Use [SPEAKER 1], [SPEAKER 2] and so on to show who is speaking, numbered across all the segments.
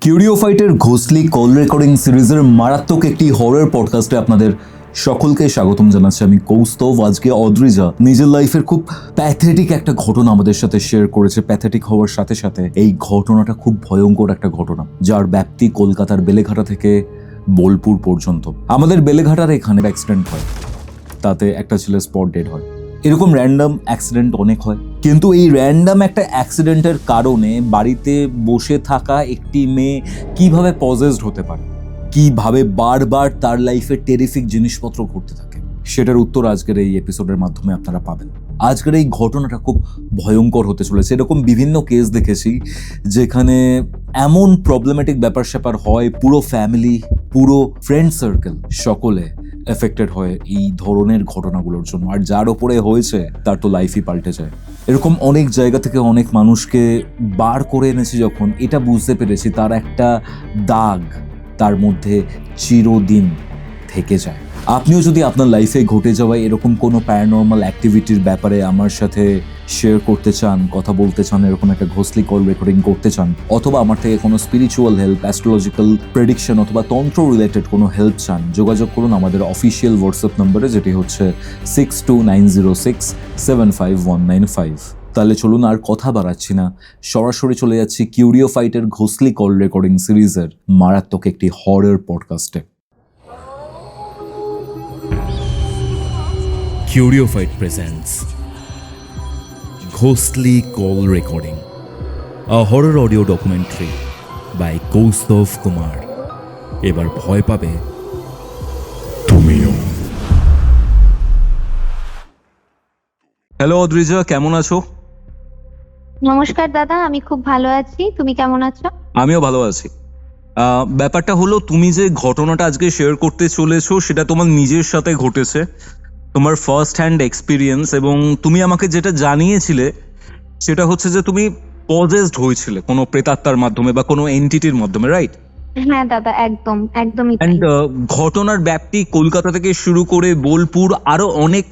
[SPEAKER 1] কিউরিওফাইটের ঘোষলি call recording সিরিজের মারাত্মক একটি হরর পডকাস্টে আপনাদের সকলকে স্বাগতম জানাচ্ছি। আমি কৌস্তভ। আজকে অদ্রিজা নিজের লাইফের খুব প্যাথেটিক একটা ঘটনা আমাদের সাথে শেয়ার করেছে। প্যাথেটিক হওয়ার সাথে সাথে এই ঘটনাটা খুব ভয়ঙ্কর একটা ঘটনা, যার ব্যাপ্তি কলকাতার বেলেঘাটা থেকে বোলপুর পর্যন্ত। আমাদের বেলেঘাটার এখানে অ্যাক্সিডেন্ট হয়, তাতে একটা ছেলে স্পট ডেড হয়। এরকম র্যান্ডাম অ্যাক্সিডেন্ট অনেক হয়, কিন্তু এই র্যান্ডাম একটা অ্যাক্সিডেন্টের কারণে বাড়িতে বসে থাকা একটি মেয়ে কিভাবে পজেসড হতে পারে, কিভাবে বারবার তার লাইফে টেরিফিক জিনিসপত্র ঘটতে থাকে, সেটার উত্তর আজকের এই এপিসোডের মাধ্যমে আপনারা পাবেন। আজকের এই ঘটনাটা খুব ভয়ঙ্কর হতে চলেছে। এরকম বিভিন্ন কেস দেখেছি যেখানে এমন প্রবলেমেটিক ব্যাপার স্যাপার হয়, পুরো ফ্যামিলি, পুরো ফ্রেন্ড সার্কেল সকলে এফেক্টেড হয় এই ধরনের ঘটনাগুলোর জন্য। আর যার ওপরে হয়েছে তার তো লাইফই পাল্টে যায়। এরকম অনেক জায়গা থেকে অনেক মানুষকে বার করে এনেছি যখন, এটা বুঝতে পেরেছি তার একটা দাগ তার মধ্যে চিরদিন থেকে যায়। আপনিও যদি আপনার লাইফে ঘটে যাওয়া এরকম কোনো প্যারানর্মাল অ্যাক্টিভিটির ব্যাপারে আমার সাথে শেয়ার করতে চান, কথা বলতে চান, এরকম একটা ঘোষলি কল রেকর্ডিং করতে চান, অথবা আমার থেকে কোনো স্পিরিচুয়াল হেল্প, অ্যাস্ট্রোলজিক্যাল প্রেডিকশন অথবা তন্ত্র রিলেটেড কোনো হেল্প চান, যোগাযোগ করুন আমাদের অফিসিয়াল হোয়াটসঅ্যাপ নম্বরে, যেটি হচ্ছে 6290675195। তাহলে চলুন আর কথা বাড়াচ্ছি না, সরাসরি চলে যাচ্ছি কিউরিওফাইটের ঘোষলি কল রেকর্ডিং সিরিজের মারাত্মক একটি horror পডকাস্টে।
[SPEAKER 2] Curiofite presents Ghostly Call Recording, a horror audio documentary by Kaustav Kumar. এবার ভয় পাবে তুমিও।
[SPEAKER 1] হ্যালো অদ্রিজা, কেমন আছো?
[SPEAKER 3] নমস্কার দাদা, আমি খুব ভালো আছি। তুমি কেমন আছো?
[SPEAKER 1] আমিও ভালো আছি। ব্যাপারটা হলো, তুমি যে ঘটনাটা আজকে শেয়ার করতে চলেছো সেটা তোমার নিজের সাথে ঘটেছে, তোমার ফার্স্ট হ্যান্ড এক্সপিরিয়েন্স, এবং তুমি আমাকে যেটা জানিয়েছিলে সেটা হচ্ছে যে তুমি পজেসড হয়েছিলে কোনো প্রেতাত্মার মাধ্যমে বা কোনো এন্টিটির মাধ্যমে, রাইট?
[SPEAKER 3] হ্যাঁ দাদা, একদমই তাই।
[SPEAKER 1] অ্যান্ড ঘটনার ব্যাপ্তি কলকাতা থেকে শুরু করে বোলপুর, আরো অনেক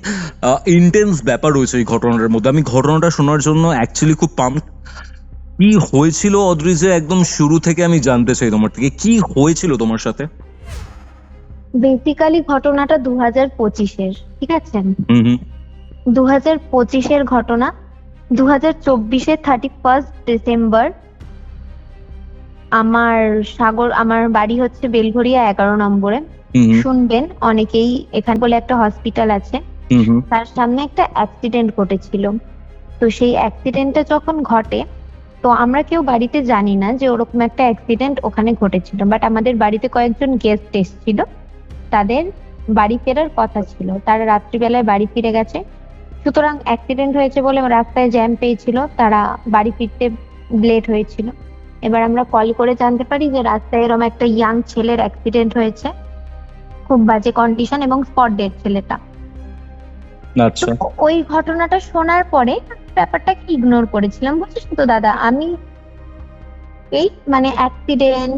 [SPEAKER 1] ইন্টেন্স ব্যাপার রয়েছে এই ঘটনার মধ্যে। আমি ঘটনাটা শোনার জন্য অ্যাকচুয়ালি খুব পাম্পড। কি হয়েছিল অদ্রিজা, একদম শুরু থেকে আমি জানতে চাই তোমার থেকে, কি হয়েছিল তোমার সাথে?
[SPEAKER 3] বেসিক্যালি ঘটনাটা 2025-এর, ঠিক আছে?
[SPEAKER 1] হুম হুম
[SPEAKER 3] 2025-এর ঘটনা। 2024-এর 31 ডিসেম্বর আমার বাড়ি হচ্ছে বেলঘরিয়া 11 নম্বরে। শুনবেন অনেকেই, এখানে বলে একটা হসপিটাল আছে, তার সামনে একটা অ্যাক্সিডেন্ট ঘটেছিল। তো সেই অ্যাক্সিডেন্টটা যখন ঘটে, তো আমরা কেউ বাড়িতে জানি না যে ওরকম একটা অ্যাক্সিডেন্ট ওখানে ঘটেছিল, বাট আমাদের বাড়িতে কয়েকজন গেস্ট এসেছিল, তাদের বাড়ি ফেরার কথা ছিল, তারা রাত্রিবেলায় বাড়ি ফিরে গেছে। সুতরাং অ্যাক্সিডেন্ট হয়েছে বলে রাস্তায় জ্যাম পেয়েছিল, তারা বাড়ি ফিরতে লেট হয়েছিল। এবার আমরা কল করে জানতে পারি যে রাস্তায় এরকম একটা ইয়াং ছেলের অ্যাক্সিডেন্ট হয়েছে, খুব বাজে কন্ডিশন এবং স্পট ডেড ছেলেটা।
[SPEAKER 1] আচ্ছা।
[SPEAKER 3] তো ওই ঘটনাটা শোনার পরে ব্যাপারটাকে ইগনোর করেছিলাম, বুঝছিস তো দাদা। আমি এই অ্যাক্সিডেন্ট,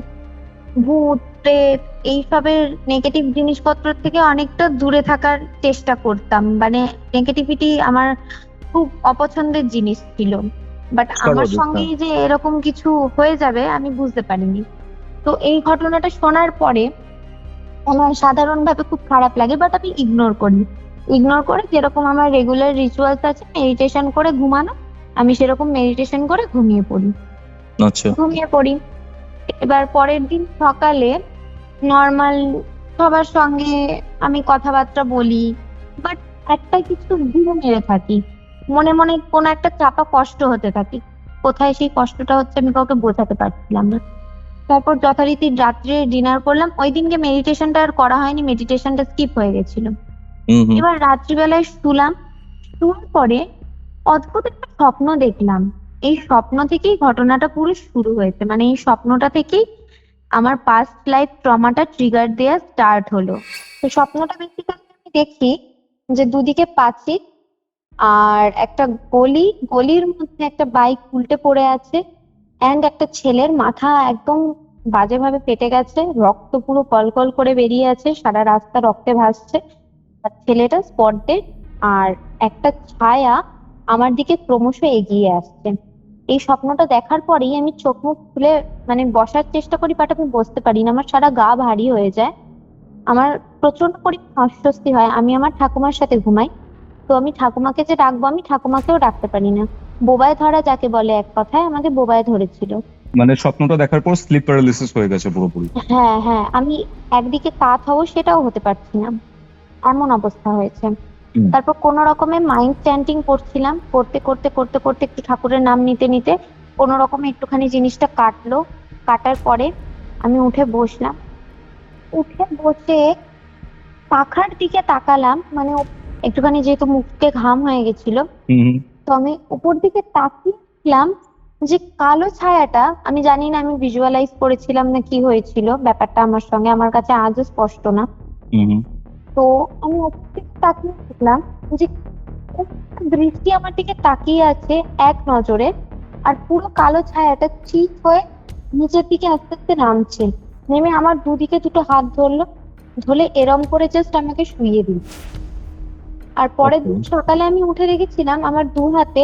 [SPEAKER 3] ভূত প্রেত এইসবের নেগেটিভ জিনিসপত্র থেকে অনেকটা দূরে থাকার চেষ্টা করতাম। নেগেটিভিটি আমার খুব অপছন্দের জিনিস ছিল, বাট আমার সঙ্গেই যে এরকম কিছু হয়ে যাবে আমি বুঝতে পারিনি। তো এই ঘটনাটা শোনার পরে আমার সাধারণভাবে খুব খারাপ লাগে, বাট আমি ইগনোর করে যেরকম আমার রেগুলার রিচুয়ালস আছে, মেডিটেশন করে ঘুমানো, আমি সেরকম মেডিটেশন করে ঘুমিয়ে পড়ি। এবার পরের দিন সকালে নর্মাল সবার সঙ্গে আমি কথাবার্তা বলি, বাট একটা কিছু ঘুরে মেরে থাকি, মনে মনে কোনো একটা চাপা কষ্ট হতে থাকে। কোথায় সেই কষ্টটা হচ্ছে আমি কাউকে বোঝাতে পারছিলাম না। তারপর যথারীতি রাত্রে ডিনার করলাম। ওই দিনকে মেডিটেশনটা আর করা হয়নি, মেডিটেশনটা স্কিপ হয়ে গেছিল। এবার রাত্রিবেলায় শোয়ার পরে অদ্ভুত একটা স্বপ্ন দেখলাম। এই স্বপ্ন থেকেই ঘটনাটা পুরো শুরু হয়েছে। এই স্বপ্নটা থেকেই আমার পাস্ট লাইফ ট্রমাটা ট্রিগার দেয়া স্টার্ট হলো। তো স্বপ্নটা বেসিক্যালি আমি দেখি যে দুদিকে পাঁচিল আর একটা গলির মধ্যে একটা বাইক উল্টে পড়ে আছে, অ্যান্ড একটা ছেলের মাথা একদম বাজেভাবে ফেটে গেছে, রক্ত পুরো কলকল করে বেরিয়ে আছে, সারা রাস্তা রক্তে ভাসছে, আর ছেলেটা স্পট ডেড। আর একটা ছায়া আমার দিকে ক্রমশ এগিয়ে আসছে। এই স্বপ্নটা দেখার পরেই আমি চোখ মুখ খুলে মানে বসার চেষ্টা করি, বাট আমি বসতে পারি না, আমার সারা গা ভারী হয়ে যায়, আমার প্রচন্ড পরিমাণে অস্বস্তি হয়। আমি আমার ঠাকুমার সাথে ঘুমাই, তো আমি ঠাকুমাকে যে ডাকবো, আমি ঠাকুমাকেও ডাকতে পারি না। বোবায় ধরা যাকে বলে, এক কথায় আমাকে বোবায় ধরেছিল।
[SPEAKER 4] মানে স্বপ্নটা দেখার পর স্লিপ প্যারালিসিস হয়ে গেছে পুরোপুরি।
[SPEAKER 3] হ্যাঁ হ্যাঁ, আমি একদিকে কাত হবো সেটাও হতে পারছি না, এমন অবস্থা হয়েছে।
[SPEAKER 4] হুম।
[SPEAKER 3] তারপর কোন রকমে মাইন্ড চ্যান্টিং করছিলাম, করতে করতে করতে করতে একটু ঠাকুরের নাম নিতে নিতে কোন রকমে একটুখানি জিনিসটা কাটলো। কাটার পরে আমি উঠে বসলাম, উঠে বসে পাখার দিকে তাকালাম, মানে একটুখানি যেহেতু মুখে ঘাম হয়ে গেছিল,
[SPEAKER 4] হুম।
[SPEAKER 3] তো আমি উপর দিকে তাকিয়েছিলাম যে কালো ছায়াটা, আমি জানি না আমি ভিজুয়ালাইজ করেছিলাম না কি হয়েছিল, ব্যাপারটা আমার সঙ্গে আমার কাছে আজও স্পষ্ট না।
[SPEAKER 4] হুম।
[SPEAKER 3] তো আমি উপর দিকে তাকিয়ে দেখলাম যে একটা দৃষ্টি আমার দিকে তাকিয়ে আছে এক নজরে, আর পুরো কালো ছায়াটা চিত হয়ে নিচের দিকে আস্তে আস্তে নামছে, নেমে আমার দুদিকে দুটো হাত ধরলো, ধরে এরম করে জাস্ট আমাকে শুইয়ে দিল। আর পরের দিন সকালে আমি উঠে দেখেছিলাম আমার দু হাতে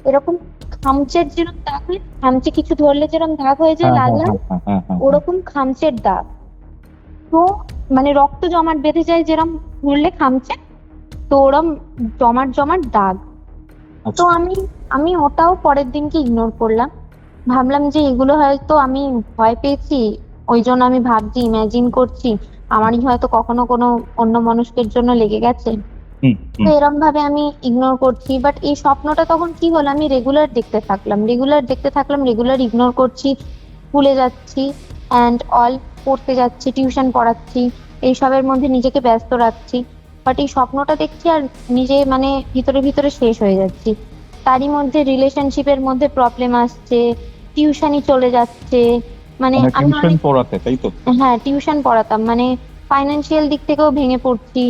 [SPEAKER 3] এরকম খামচের যেরকম দাগ হয়, খামচে কিছু ধরলে যেরকম দাগ হয়ে যায় লাল লাল, ওরকম খামচের দাগ। তো মানে রক্ত জমাট বেঁধে যায় যেরকম ধরলে খামচে, তো ওরম জমাট জমাট দাগ। তো আমি ওটাও পরের দিনকে ইগনোর করলাম, ভাবলাম যে এগুলো হয়তো আমি ভয় পেয়েছি, ওই জন্য আমি ভাবছি, ইমাজিন করছি, আমারই হয়তো কখনো কোনো অন্য মানুষের জন্য লেগে গেছে, তো এরম ভাবে আমি ইগনোর করছি। বাট এই স্বপ্নটা তখন কি হলো, আমি রেগুলার দেখতে থাকলাম, রেগুলার ইগনোর করছি, ভুলে যাচ্ছি অ্যান্ড অল, পড়তে যাচ্ছি, টিউশন পড়াচ্ছি, এইসবের মধ্যে নিজেকে ব্যস্ত রাখছি, বাট এই স্বপ্নটা দেখছি আর নিজে মানে ভিতরে ভিতরে শেষ হয়ে যাচ্ছি। তারই মধ্যে রিলেশনশিপের মধ্যে প্রবলেম আসছে, টিউশনই চলে যাচ্ছে, মানে আমি
[SPEAKER 4] টিউশন পড়াতে, তাই তো?
[SPEAKER 3] হ্যাঁ টিউশন পড়াতাম, মানে ফাইন্যান্সিয়াল দিক থেকেও ভেঙে পড়ছি,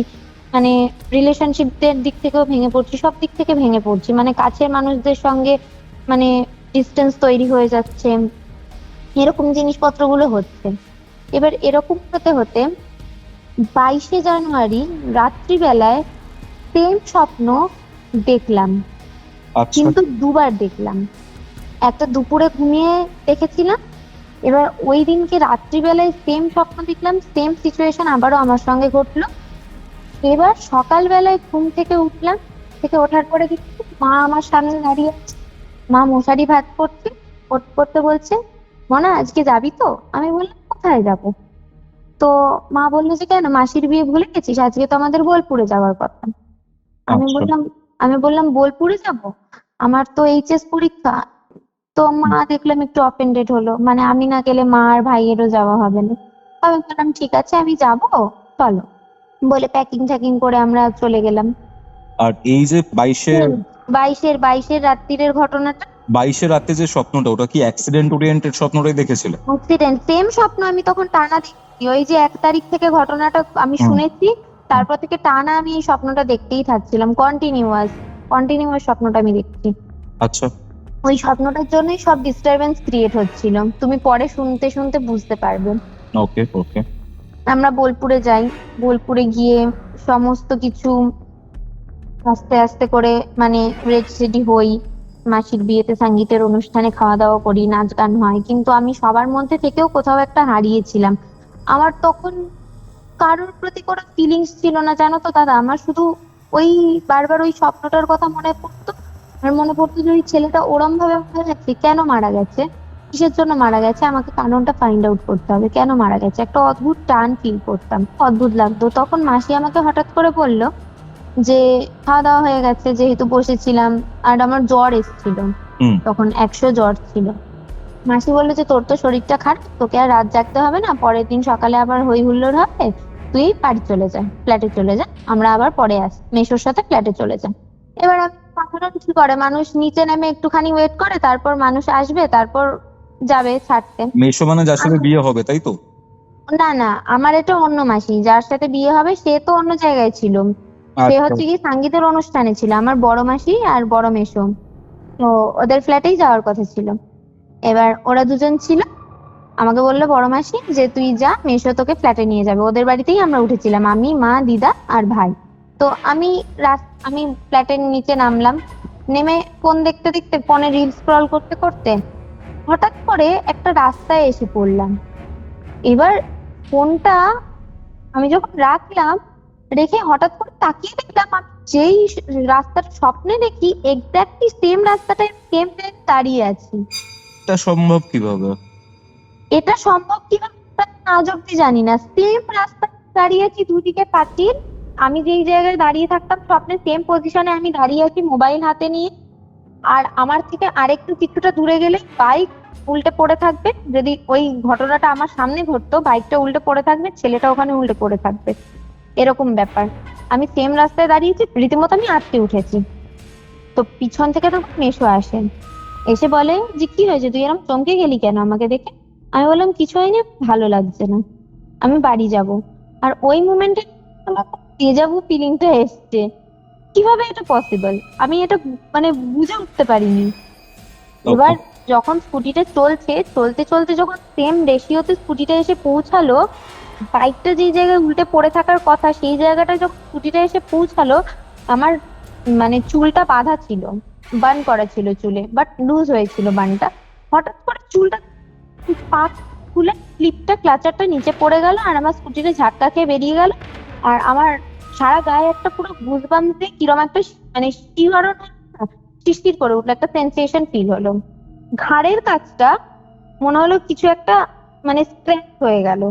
[SPEAKER 3] মানে রিলেশনশিপদের দিক থেকেও ভেঙে পড়ছি, সব দিক থেকে ভেঙে পড়ছি, মানে কাছের মানুষদের সঙ্গে মানে ডিস্টেন্স তৈরি হয়ে যাচ্ছে, এরকম জিনিসপত্রগুলো হচ্ছে। এবার এরকম হতে হতে 22শে জানুয়ারি রাত্রিবেলায় সেম স্বপ্ন দেখলাম,
[SPEAKER 4] আচ্ছা।
[SPEAKER 3] কিন্তু দুবার দেখলাম। একটা দুপুরে ঘুমিয়ে দেখেছিলাম, এবার ওই দিনকে রাত্রিবেলায় সেম স্বপ্ন দেখলাম, সেম সিচুয়েশন আবারও আমার সঙ্গে ঘটলো। এবার সকালবেলায় ঘুম থেকে উঠলাম, থেকে ওঠার পরে দেখছি মা আমার সামনে দাঁড়িয়ে আছে, মা মশারি ভাত করছে, করতে করতে বলছে, মনা আজকে যাবি তো? আমি বললাম কোথায় যাব? তো মা বললো যে কেন, মাসির বিয়ে ভুলে গেছিস? আজকে তো আমাদের বোলপুরে যাওয়ার কথা। আমি
[SPEAKER 4] আচ্ছা।
[SPEAKER 3] বললাম বোলপুরে যাব, আমার তো এইচএস পরীক্ষা। তো মা দেখলাম একটু অফেন্ডেড হলো, মানে আমি না গেলে মা আর ভাইয়েরও যাওয়া হবে না। আমি বললাম ঠিক আছে আমি যাব, চলো, বলে প্যাকিং ট্যাকিং করে আমরা চলে গেলাম।
[SPEAKER 4] আর এই যে
[SPEAKER 3] 22-এর রাত্রিরের ঘটনাটা,
[SPEAKER 4] 22 রাতে যে স্বপ্নটা, ওটা কি অ্যাক্সিডেন্ট ওরিয়েন্টেড স্বপ্নটাই দেখেছিলে?
[SPEAKER 3] অ্যাক্সিডেন্ট সেম স্বপ্ন আমি তখন টানা দেখছি, ওই যে 1 তারিখ থেকে ঘটনাটা আমি শুনেছি, তারপর থেকে টানা আমি এই স্বপ্নটা দেখতেই থাকছিলাম, কন্টিনিউয়াস স্বপ্নটা আমি দেখছি।
[SPEAKER 4] আচ্ছা।
[SPEAKER 3] ওই স্বপ্নটার জন্যই সব ডিস্টারবেন্স ক্রিয়েট হচ্ছিল, তুমি পরে শুনতে শুনতে বুঝতে পারবে।
[SPEAKER 4] ওকে ওকে।
[SPEAKER 3] আমরা বোলপুরে যাই, বোলপুরে গিয়ে সমস্ত কিছু আস্তে আস্তে করে মানে রেডি হই, মাসির বিয়েতে সঙ্গীতের অনুষ্ঠানে খাওয়া দাওয়া করি, নাচ গান হয়, কিন্তু আমি সবার মধ্যে থেকেও কোথাও একটা হারিয়েছিলাম। আমার তখন কারোর প্রতি কোনো ফিলিংস ছিল না, জানো তো দাদা, আমার শুধু ওই বারবার ওই স্বপ্নটার কথা মনে পড়তো, আর মনে পড়তো যে ওই ছেলেটা ওরম ভাবে মারা গেছে, কেন মারা গেছে, কিসের জন্য মারা গেছে, আমাকে কারণটা ফাইন্ড আউট করতে হবে, কেন মারা গেছে, একটা অদ্ভুত টান ফিল করতাম, অদ্ভুত লাগতো। তখন মাসি আমাকে হঠাৎ করে বলল যে খাওয়া দাওয়া হয়ে গেছে, যেহেতু বসেছিলাম, আর আমার জ্বর এসেছিল, তখন 100 জ্বর ছিল। মাসি বললো যে তোর তো শরীরটা খারাপ, তোকে আর রাত জাগতে হবে না, পরের দিন সকালে আবার হই হুল্লোড় হবে, তুই বাড়ি চলে যা, ফ্ল্যাটে চলে যা, আমরা আবার পরে আসি, মেসোর সাথে ফ্ল্যাটে চলে যা। এবার আমি সাধারণ কি করে, মানুষ নিচে নেমে একটুখানি ওয়েট করে, তারপর মানুষ আসবে, তারপর যাবে ছাড়তে।
[SPEAKER 4] মেশো মানে যার সাথে বিয়ে হবে, তাই তো?
[SPEAKER 3] না না, আমার এটা অন্য মাসি, যার সাথে বিয়ে হবে সে তো অন্য জায়গায় ছিল, সে হচ্ছে কি সঙ্গীতের অনুষ্ঠানে ছিল, আমার বড় মাসি আর বড় মেসো, তো ওদের ফ্ল্যাটেই যাওয়ার কথা ছিল। এবার ওরা দুজন ছিল, আমাকে বললো বড় মাসি যে তুই যা, মেসো তোকে ফ্ল্যাটে নিয়ে যাবে, ওদের বাড়িতেই আমরা উঠেছিলাম, আমি, মা, দিদা আর ভাই। তো আমি ফ্ল্যাটের নিচে নামলাম, নেমে ফোন দেখতে দেখতে, ফোনে রিল স্ক্রল করতে করতে হঠাৎ করে একটা রাস্তায় এসে পড়লাম। এবার ফোনটা আমি যখন রাখলাম, রেখে হঠাৎ করে তাকিয়ে দেখলাম আমি যেই রাস্তাটা স্বপ্নে দেখি এক্স্যাক্টলি সেম রাস্তাটায় সেম টাইম দাঁড়িয়ে আছি।
[SPEAKER 4] এটা সম্ভব কিভাবে?
[SPEAKER 3] এটা সম্ভব কিভাবে আজ অব্দি জানি না। সেম রাস্তায় দাঁড়িয়ে আছি, দুদিকে পাঁচিল, আমি যেই জায়গায় দাঁড়িয়ে থাকতাম স্বপ্নে সেম পজিশনে আমি দাঁড়িয়ে আছি মোবাইল হাতে নিয়ে। আর আমার থেকে আরেকটু কিছুটা দূরে গেলে বাইক উল্টে পড়ে থাকবে, যদি ওই ঘটনাটা আমার সামনে ঘটতো বাইকটা উল্টে পড়ে থাকবে, ছেলেটা ওখানে উল্টে পড়ে থাকবে, এরকম ব্যাপার। আমি সেম রাস্তায় দাঁড়িয়েছি, রীতিমতো আমি আটকে উঠেছি। তো পিছন থেকে তখন মেসো আসেন, এসে বলে যে কি হয়েছে, তুই এরকম চমকে গেলি কেন আমাকে দেখে? আমি বললাম কিছু হয়নি, ভালো লাগছে না, আমি বাড়ি যাব। আর ওই মোমেন্টে আমার ডেজাভু ফিলিংটা এসছে। কিভাবে এটা পসিবল, আমি এটা মানে বুঝে উঠতে পারিনি। এবার যখন স্কুটিটা চলছে, চলতে চলতে যখন সেম রেশিওতে স্কুটিটা এসে পৌঁছালো, বাইকটা যেই জায়গায় উল্টে পড়ে থাকার কথা সেই জায়গাটা যখন স্কুটিটা এসে পৌঁছালো, আমার মানে চুলটা বাঁধা ছিল, বান করা ছিল চুলে, বাট লুজ হয়েছিল বানটা। হঠাৎ করে চুলটা পা খুলে ক্লিপটা ক্লাচারটা নিচে পড়ে গেল, আর আমার স্কুটিতে ঝাটকা খেয়ে বেরিয়ে গেল। আর আমার সারা গায়ে একটা পুরো গুজবাম্প দিয়ে কিরম একটা মানে শিহরণ, শিরশির করে উঠলো, একটা সেন্সেশন ফিল হলো। ঘাড়ের কাছটা মনে হলো কিছু একটা মানে স্ক্র্যাচ হয়ে গেল,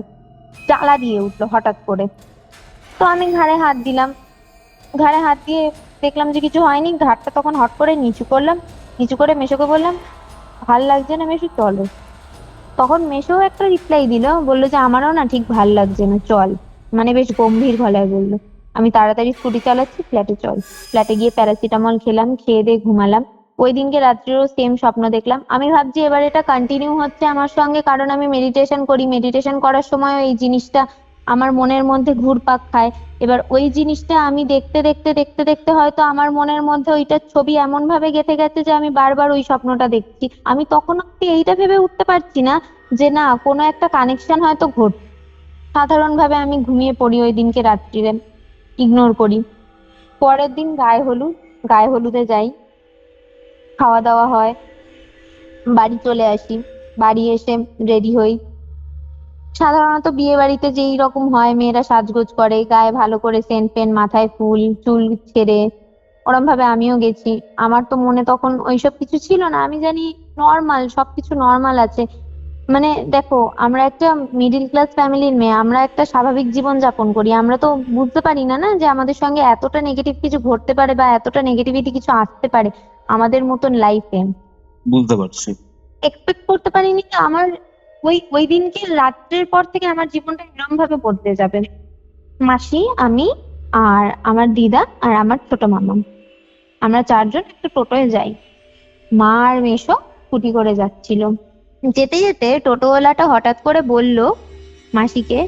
[SPEAKER 3] জ্বালা দিয়ে উঠলো হঠাৎ করে। তো আমি ঘাড়ে হাত দিলাম, ঘাড়ে হাত দিয়ে দেখলাম যে কিছু হয়নি। ঘাড়টা তখন হট করে নিচু করলাম, নিচু করে মেশোকে বললাম ভাল লাগছে না মেশো, চলো। তখন মেশো একটা রিপ্লাই দিল, বললো যে আমারও না ঠিক ভাল লাগছে না, চল। মানে বেশ গম্ভীর গলায় বললো। আমি তাড়াতাড়ি স্কুটি চালাচ্ছি, ফ্ল্যাটে চল। ফ্ল্যাটে গিয়ে প্যারাসিটামল খেলাম, খেয়ে দিয়ে ঘুমালাম। ওই দিনকে রাত্রেও সেম স্বপ্ন দেখলাম। আমি ভাবছি এবার এটা কন্টিনিউ হচ্ছে আমার সঙ্গে, কারণ আমি মেডিটেশন করি, মেডিটেশন করার সময় এই জিনিসটা আমার মনের মধ্যে ঘুরপাক খায়। এবার ওই জিনিসটা আমি দেখতে দেখতে দেখতে দেখতে হয়তো আমার মনের মধ্যে ওইটার ছবি এমন ভাবে গেঁথে গেছে যে আমি বারবার ওই স্বপ্নটা দেখছি। আমি তখন অব্দি এইটা ভেবে উঠতে পারছি না যে না, কোনো একটা কানেকশন হয়তো ঘটছে। সাধারণভাবে আমি ঘুমিয়ে পড়ি ওই দিনকে রাত্রিরে, ইগনোর করি। পরের দিন গায়ে হলুদ, গায়ে হলুদে যাই, খাওয়া দাওয়া হয়, বাড়ি চলে আসি। বাড়ি এসে রেডি হই, সাধারণত বিয়ে বাড়িতে যেই রকম হয় মেয়েরা সাজগোজ করে, গায়ে ভালো করে সেন্ট পেন, মাথায় ফুল, চুল ছেড়ে, ওরম ভাবে আমিও গেছি। আমার তো মনে তখন ওইসব কিছু ছিল না, আমি জানি নর্মাল, সবকিছু নর্মাল আছে। মানে দেখো, আমরা একটা মিডিল ক্লাস ফ্যামিলির মেয়ে, আমরা একটা স্বাভাবিক জীবন যাপন করি, আমরা তো বুঝতে পারি না না যে আমাদের সঙ্গে এতটা নেগেটিভ কিছু ঘটতে পারে বা এতটা নেগেটিভিটি কিছু আসতে পারে আমাদের মতন লাইফে।
[SPEAKER 4] বুঝতে পারছি।
[SPEAKER 3] এক্সপেক্ট করতে পারিনি যে আমার ওই ওই দিনকে রাত্রের পর থেকে আমার জীবনটা এরকম ভাবে বদলে যাবে। মাসি, আমি, আর আমার দিদা, আর আমার ছোট মামা, আমরা চারজন একটা টোটোয় যাই। মা আর মেসো স্কুটি করে যাচ্ছিল। যেতে যেতে টোটোওয়ালাটা হঠাৎ করে বলল মাসিকে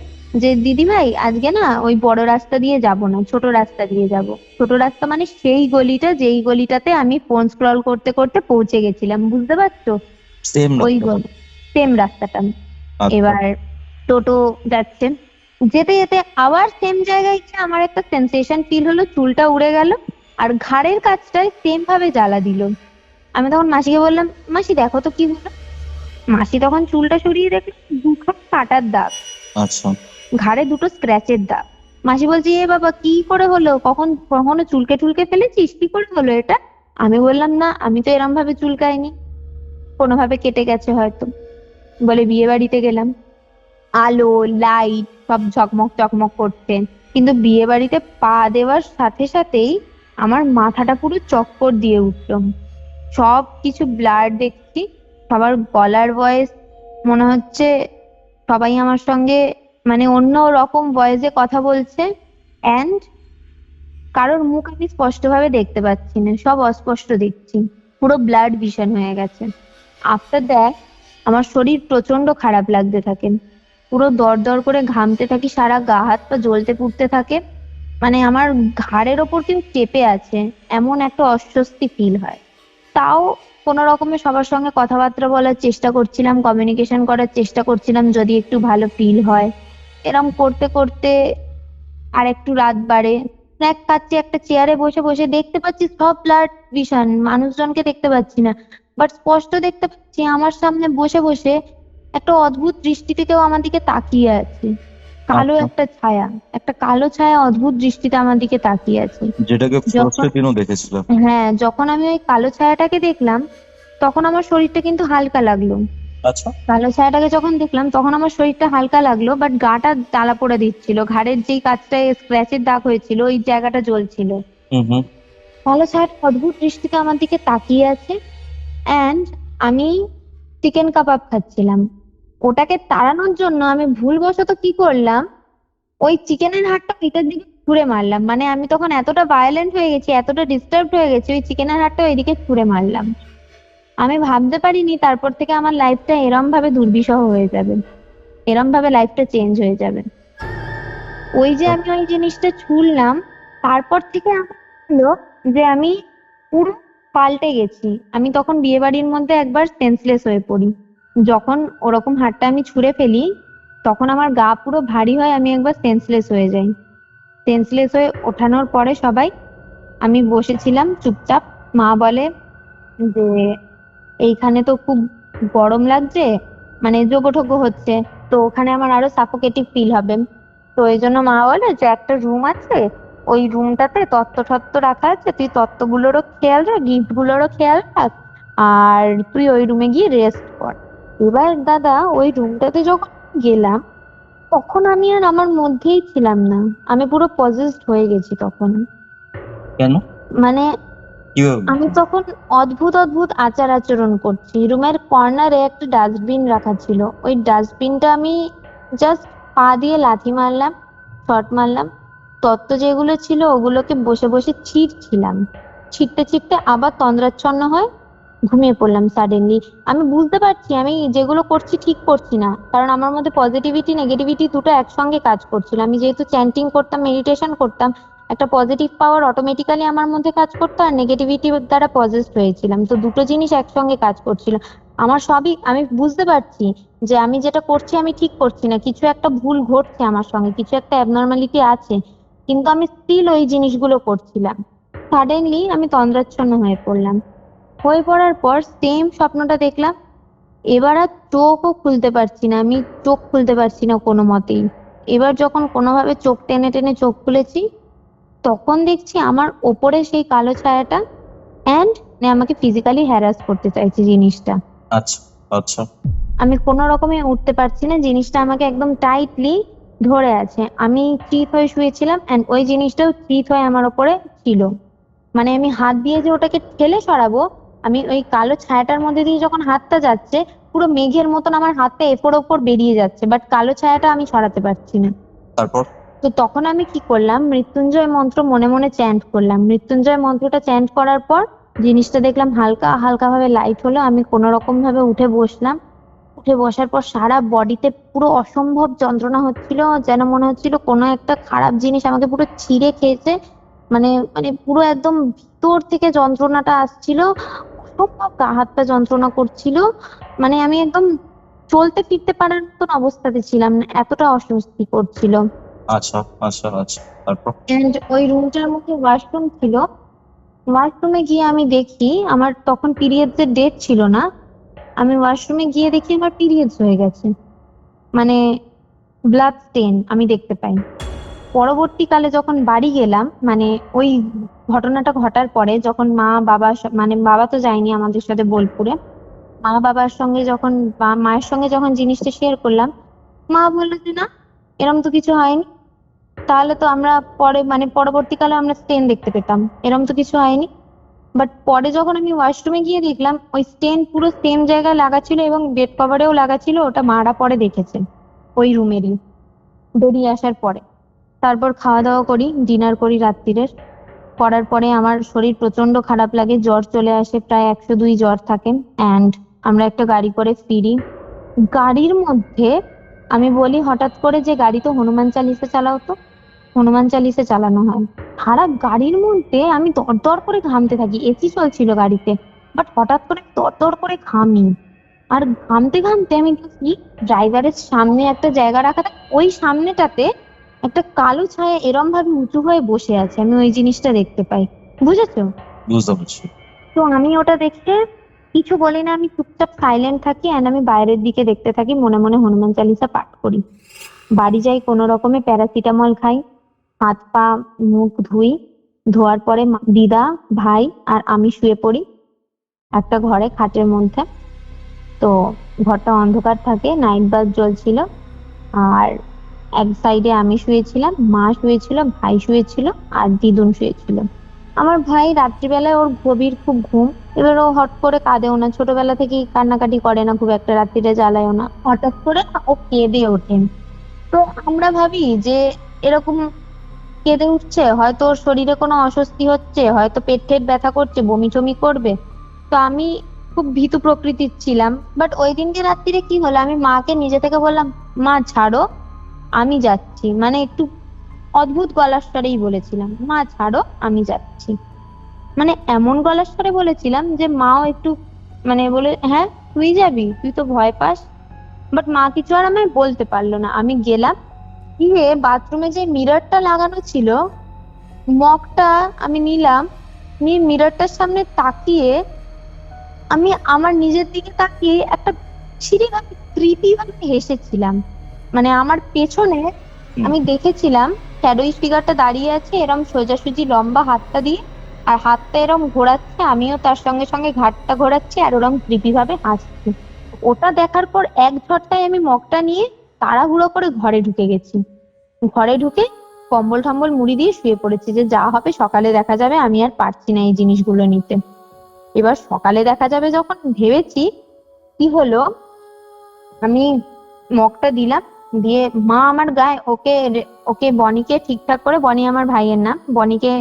[SPEAKER 3] যে দিদি ভাই, আজকে না ওই বড় রাস্তা দিয়ে যাব না, ছোট রাস্তা দিয়ে যাব। ছোট রাস্তা মানে সেই গলিটা যেই গলিটাতে আমি ফোন স্ক্রল করতে করতে পৌঁছে গেছিলাম, বুঝতে পারছো?
[SPEAKER 4] সেম
[SPEAKER 3] ওই গলি, সেম রাস্তাটা।
[SPEAKER 4] আচ্ছা।
[SPEAKER 3] এবার টোটো যাচ্ছে, যেতে যেতে আবার সেম জায়গায় গিয়ে আমার একটা সেন্সেশন ফিল হলো, চুলটা উড়ে গেল আর ঘাড়ের কাছটায় সেম ভাবে জ্বালা দিল। আমি তখন মাসিকে বললাম, মাসি দেখো তো কি হলো। মাসি তখন চুলটা সরিয়ে দেখলো দুটো কাটার দাগ,
[SPEAKER 4] আচ্ছা।
[SPEAKER 3] ঘাড়ে দুটো স্ক্র্যাচের দাগ। মাসি বলছে এ বাবা, কি করে হলো, কখনো চুলকে টুলকে ফেলেছিস, কি করে হলো এটা? আমি বললাম না, আমি তো এরম ভাবে চুলকাইনি, কোনোভাবে কেটে গেছে হয়তো। বলে বিয়ে বাড়িতে গেলাম, আলো লাইট সব ঝকমক চকমক করছে, কিন্তু বিয়ে বাড়িতে পা দেওয়ার সাথে সাথেই আমার মাথাটা পুরো চক্কর দিয়ে উঠলো। সব কিছু ব্লার দেখছি, সবার গলার ভয়েস মনে হচ্ছে সবাই আমার সঙ্গে মানে অন্য রকম ভয়েসে কথা বলছে। অ্যান্ড কারোর মুখ আমি স্পষ্টভাবে দেখতে পাচ্ছি না, সব অস্পষ্ট দেখছি, পুরো ব্লাড ভিশন হয়ে গেছে। আফটার দ্যাট আমার শরীর প্রচন্ড খারাপ লাগতে থাকে, পুরো দরদর করে ঘামতে থাকি, সারা গা হাত পা জ্বলতে পুড়তে থাকে, মানে আমার ঘাড়ের ওপর কেউ চেপে আছে এমন একটা অস্বস্তি ফিল হয়। তাও কোনো রকমে সবার সঙ্গে কথাবার্তা বলার চেষ্টা করছিলাম, কমিউনিকেশন করার চেষ্টা করছিলাম যদি একটু ভালো ফিল হয়। এরম করতে করতে আর একটু রাত বাড়ে, স্ন্যাক খাচ্ছি একটা চেয়ারে বসে বসে, দেখতে পাচ্ছি সব ব্লাড ভিশন, মানুষজনকে দেখতে পাচ্ছি না, বাট স্পষ্ট দেখতে পাচ্ছি আমার সামনে বসে বসে একটা অদ্ভুত দৃষ্টিতে কেউ আমার দিকে তাকিয়ে আছে। কালো
[SPEAKER 4] আচ্ছা।
[SPEAKER 3] একটা ছায়া, একটা কালো ছায়া অদ্ভুত দৃষ্টিতে আমার দিকে তাকিয়ে আছে।
[SPEAKER 4] যেটাকে
[SPEAKER 3] যখন
[SPEAKER 4] ফার্স্টের দিনও দেখেছিলাম।
[SPEAKER 3] হ্যাঁ, যখন আমি ওই কালো ছায়াটাকে দেখলাম তখন আমার শরীরটা কিন্তু হালকা লাগলো।
[SPEAKER 4] আচ্ছা।
[SPEAKER 3] কালো ছায়াটাকে যখন দেখলাম তখন আমার শরীরটা হালকা লাগলো, বাট গাটা জ্বালা পোড়া দিচ্ছিল, ঘাড়ের যেই কাছটায় স্ক্র্যাচের দাগ হয়েছিল ওই জায়গাটা জ্বলছিল।
[SPEAKER 4] হুম হুম।
[SPEAKER 3] কালো ছায়াটা অদ্ভুত দৃষ্টিতে আমার দিকে তাকিয়ে আছে। অ্যান্ড আমি চিকেন কাবাব খাচ্ছিলাম, ওটাকে তাড়ানোর জন্য আমি ভুলবশত কি করলাম, ওই চিকেনের হাড়টা ভিতর দিকে ছুঁড়ে মারলাম। মানে আমি তখন এতটা ভায়োলেন্ট হয়ে গেছি, এতটা ডিস্টার্ব হয়ে গেছি, ওই চিকেনের হাড়টা ওইদিকে ছুঁড়ে মারলাম। আমি ভাবতে পারিনি তারপর থেকে আমার লাইফটা এরম ভাবে দুর্বিষহ হয়ে যাবে, এরম ভাবে লাইফটা চেঞ্জ হয়ে যাবে। ওই যে আমি ওই জিনিসটা ছুঁড়লাম, তারপর থেকে আমার হলো যে আমি পুরো পাল্টে গেছি। আমি তখন বিয়ে বাড়ির মধ্যে একবার সেন্সলেস হয়ে পড়ি। যখন ওরকম হাতটা আমি ছুঁড়ে ফেলি তখন আমার গা পুরো ভারী হয়, আমি একবার সেন্সলেস হয়ে যাই। সেন্সলেস হয়ে ওঠানোর পরে সবাই, আমি বসেছিলাম চুপচাপ। মা বলে যে এইখানে তো খুব গরম লাগছে, মানে যোগঠোগ্য হচ্ছে, তো ওখানে আমার আরো সাফোকেটিভ ফিল হবে। তো এই জন্য মা বলে যে একটা রুম আছে, ওই রুমটাতে তত্ত্ব টত্ত্ব রাখা আছে, তুই তত্ত্বগুলোরও খেয়াল রাখ, গিফট গুলোরও খেয়াল রাখ, আর তুই ওই রুমে গিয়ে রেস্ট কর। এবার দাদা ওই রুমটাতে যখন গেলাম তখন আমি আর আমার মধ্যেই ছিলাম না, আমি পুরো পজেসড হয়ে গেছি তখন।
[SPEAKER 4] কেন?
[SPEAKER 3] মানে
[SPEAKER 4] কিভাবে?
[SPEAKER 3] আমি তখন অদ্ভুত অদ্ভুত আচার আচরণ করছি। রুমের কর্নারে একটা ডাস্টবিন রাখা ছিল, ওই ডাস্টবিনটা আমি জাস্ট পা দিয়ে লাথি মারলাম, শট মারলাম, তত্ত্ব যেগুলো ছিল ওগুলোকে বসে বসে ছিঁড়ছিলাম। ছিঁড়তে ছিঁড়তে আবার তন্দ্রাচ্ছন্ন হয়ে ঘুমিয়ে পড়লাম সাডেনলি। আমি বুঝতে পারছি আমি যেগুলো করছি ঠিক করছি না, কারণ আমার মধ্যে পজিটিভিটি নেগেটিভিটি দুটো একসঙ্গে কাজ করছিল। আমি যেহেতু চ্যান্টিং করতাম, মেডিটেশন করতাম, একটা পজিটিভ পাওয়ার অটোমেটিক্যালি আমার মধ্যে কাজ করতো, আর নেগেটিভিটি দ্বারা পজেসড হয়েছিলাম, তো দুটো জিনিস একসঙ্গে কাজ করছিল। আমার সবই আমি বুঝতে পারছি যে আমি যেটা করছি আমি ঠিক করছি না, কিছু একটা ভুল ঘটছে আমার সঙ্গে, কিছু একটা অ্যাবনর্মালিটি আছে, কিন্তু আমি স্টিল ওই জিনিসগুলো করছিলাম। সাডেনলি আমি তন্দ্রাচ্ছন্ন হয়ে পড়লাম। হয়ে পড়ার পর সেম স্বপ্নটা দেখলাম। এবার আর চোখও খুলতে পারছি না, আমি চোখ খুলতে পারছি না কোনো মতেই। এবার যখন কোনোভাবে চোখ টেনে টেনে চোখ খুলেছি তখন দেখছি আমার ওপরে সেই কালো ছায়াটা অ্যান্ড আমাকে ফিজিক্যালি হ্যারাস করতে চাইছে জিনিসটা।
[SPEAKER 4] আচ্ছা আচ্ছা।
[SPEAKER 3] আমি কোনো রকমে উঠতে পারছি না, জিনিসটা আমাকে একদম টাইটলি ধরে আছে। আমি চিত হয়ে শুয়েছিলাম অ্যান্ড ওই জিনিসটাও চিত হয়ে আমার ওপরে ছিল। মানে আমি হাত দিয়ে যে ওটাকে ঠেলে সরাবো, আমি ওই কালো ছায়াটার মধ্যে দিয়ে যখন হাতটা যাচ্ছে পুরো মেঘের মতন আমার হাতটা এপর ওপর বেরিয়ে যাচ্ছে, বাট কালো ছায়াটা আমি সরাতে পারছি না।
[SPEAKER 4] তারপর?
[SPEAKER 3] তো তখন আমি কি করলাম, মৃত্যুঞ্জয় মন্ত্র মনে মনে চ্যান্ট করলাম। মৃত্যুঞ্জয় মন্ত্রটা চ্যান্ট করার পর জিনিসটা দেখলাম হালকা হালকা ভাবে লাইট হলো। আমি কোনো রকম ভাবে উঠে বসলাম। উঠে বসার পর সারা বডিতে পুরো অসম্ভব যন্ত্রণা হচ্ছিল, যেন মনে হচ্ছিল কোনো একটা খারাপ জিনিস আমাকে পুরো ছিঁড়ে খেয়েছে। মানে মানে পুরো একদম ভিতর থেকে যন্ত্রণাটা আসছিল, অসম্ভব গা হাত পা যন্ত্রণা করছিল। মানে আমি একদম চলতে ফিরতে পারার মতন অবস্থাতে ছিলাম না, এতটা অস্বস্তি করছিল।
[SPEAKER 4] আচ্ছা আচ্ছা আচ্ছা। তারপর?
[SPEAKER 3] এন্ড ওই রুমটার মধ্যে ওয়াশরুম ছিল। ওয়াশরুমে গিয়ে আমি দেখি আমার তখন পিরিয়ডস এর ডেট ছিল না। আমি ওয়াশরুমে গিয়ে দেখি আমার পিরিয়ডস হয়ে গেছে, মানে ব্লাড স্টেন আমি দেখতে পাই। পরবর্তীকালে যখন বাড়ি গেলাম, মানে ওই ঘটনাটা ঘটার পরে যখন মা বাবা মানে বাবা তো যায়নি আমাদের সাথে বোলপুরে, মা বাবার সঙ্গে যখন মায়ের সঙ্গে যখন জিনিসটা শেয়ার করলাম, মা বললো যে না, এরম তো কিছু হয়নি। তাহলে তো আমরা পরে মানে পরবর্তীকালে আমরা স্টেন দেখতে পেতাম, এরম তো কিছু হয়নি। বাট পরে যখন আমি ওয়াশরুমে গিয়ে দেখলাম ওই স্টেন পুরো সেম জায়গায় লাগা ছিল এবং বেড কভারেও লাগা ছিল, ওটা মারা পরে দেখেছে ওই রুমেরই, বেরিয়ে আসার পরে। তারপর খাওয়া দাওয়া করি, ডিনার করি রাত্তিরের। করার পরে আমার শরীর প্রচন্ড খারাপ লাগে, জ্বর চলে আসে, প্রায় 102 জ্বর থাকে। অ্যান্ড আমরা একটা গাড়ি করে ফিরি। গাড়ির মধ্যে আমি বলি হঠাৎ করে যে গাড়ি তো হনুমান চালিসা চালাও তো, হনুমান চালিসা চালানো হয়। সারা গাড়ির মধ্যে আমি দরদর করে ঘামতে থাকি, এসি চলছিল গাড়িতে, বাট হঠাৎ করে দরদর করে ঘামি। আর ঘামতে ঘামতে আমি দেখি ড্রাইভারের সামনে একটা জায়গা রাখা থাকে, ওই সামনেটাতে একটা কালো ছায়া এরম ভাবে উঁচু হয়ে বসে আছে, আমি ওই জিনিসটা দেখতে পাই। বুঝেছো?
[SPEAKER 4] বুঝতে পারছি।
[SPEAKER 3] তো আমি ওটা দেখে কিছু বলি না, আমি চুপচাপ সাইলেন্ট থাকি, এন্ড আমি বাইরের দিকে দেখতে থাকি, মনে মনে হনুমান চালিসা পাঠ করি। বাড়ি যাই, কোনো রকমে প্যারাসিটামল খাই, হাত পা মুখ ধুই। ধোয়ার পরে দিদা, ভাই আর আমি শুয়ে পড়ি একটা ঘরে খাটের মধ্যে। তো ঘরটা অন্ধকার থাকে, নাইট বাল্ব জ্বলছিল। আর এক সাইডে আমি শুয়েছিলাম, মা শুয়েছিল, ভাই শুয়েছিল, আর দিদুন শুয়েছিল। আমার ভাই রাত্রিবেলায় ওর গভীর খুব ঘুম। এবার ও হট করে কাঁদেও না, ছোটবেলা থেকেই কান্নাকাটি করে না খুব একটা, রাত্রিরে জ্বালায়ও না। হঠাৎ করে না ও কেঁদে ওঠে। তো আমরা ভাবি যে এরকম কেঁদে উঠছে, হয়তো ওর শরীরে কোনো অস্বস্তি হচ্ছে, হয়তো পেট টেট ব্যথা করছে, বমি টমি করবে। তো আমি খুব ভীতু প্রকৃতির ছিলাম। বাট ওই দিনকে রাত্রিরে কি হলো, আমি মাকে নিজে থেকে বললাম, মা ছাড়ো, আমি যাচ্ছি। মানে একটু অদ্ভুত গলার স্বরেই বলেছিলাম, মা ছাড়ো, আমি যাচ্ছি। মানে এমন গলার স্বরে বলেছিলাম যে মাও একটু মানে বলে, হ্যাঁ তুই যাবি, তুই তো ভয় পাস। বাট মা কিছু আর আমায় বলতে পারলো না। আমি গেলাম, গিয়ে বাথরুমে যে মিররটা লাগানো ছিল, মগটা আমি নিলাম, নিয়ে মিররটার সামনে তাকিয়ে আমি আমার নিজের দিকে তাকিয়ে একটা সিঁড়িভাবে তৃপ্তিভাবে হেসেছিলাম। মানে আমার পেছনে আমি দেখেছিলাম শ্যাডোই ফিগারটা দাঁড়িয়ে আছে এরম সোজাসুজি লম্বা হাতটা দিয়ে, আর হাতটা এরম ঘোরাচ্ছে, আমিও তার সঙ্গে সঙ্গে ঘাটটা ঘোরাচ্ছি, আর ওরম তৃপ্তিভাবে হাসছি। ওটা দেখার পর এক ঝটকায় আমি মগটা নিয়ে তাড়াহুড়ো করে ঘরে ঢুকে গেছি। ঘরে ঢুকে কম্বল টম্বল মুড়ি দিয়ে শুয়ে পড়েছি, যে যা হবে সকালে দেখা যাবে, আমি আর পারছি না এই জিনিসগুলো নিতে। এবার সকালে দেখা যাবে যখন ভেবেছি, কি হলো, আমি মগটা দিলাম, দিয়ে মা আমার গায়ে ওকে ওকে বনিকে ঠিকঠাক করে, বনি আমার ভাইয়ের নাম, বনিকে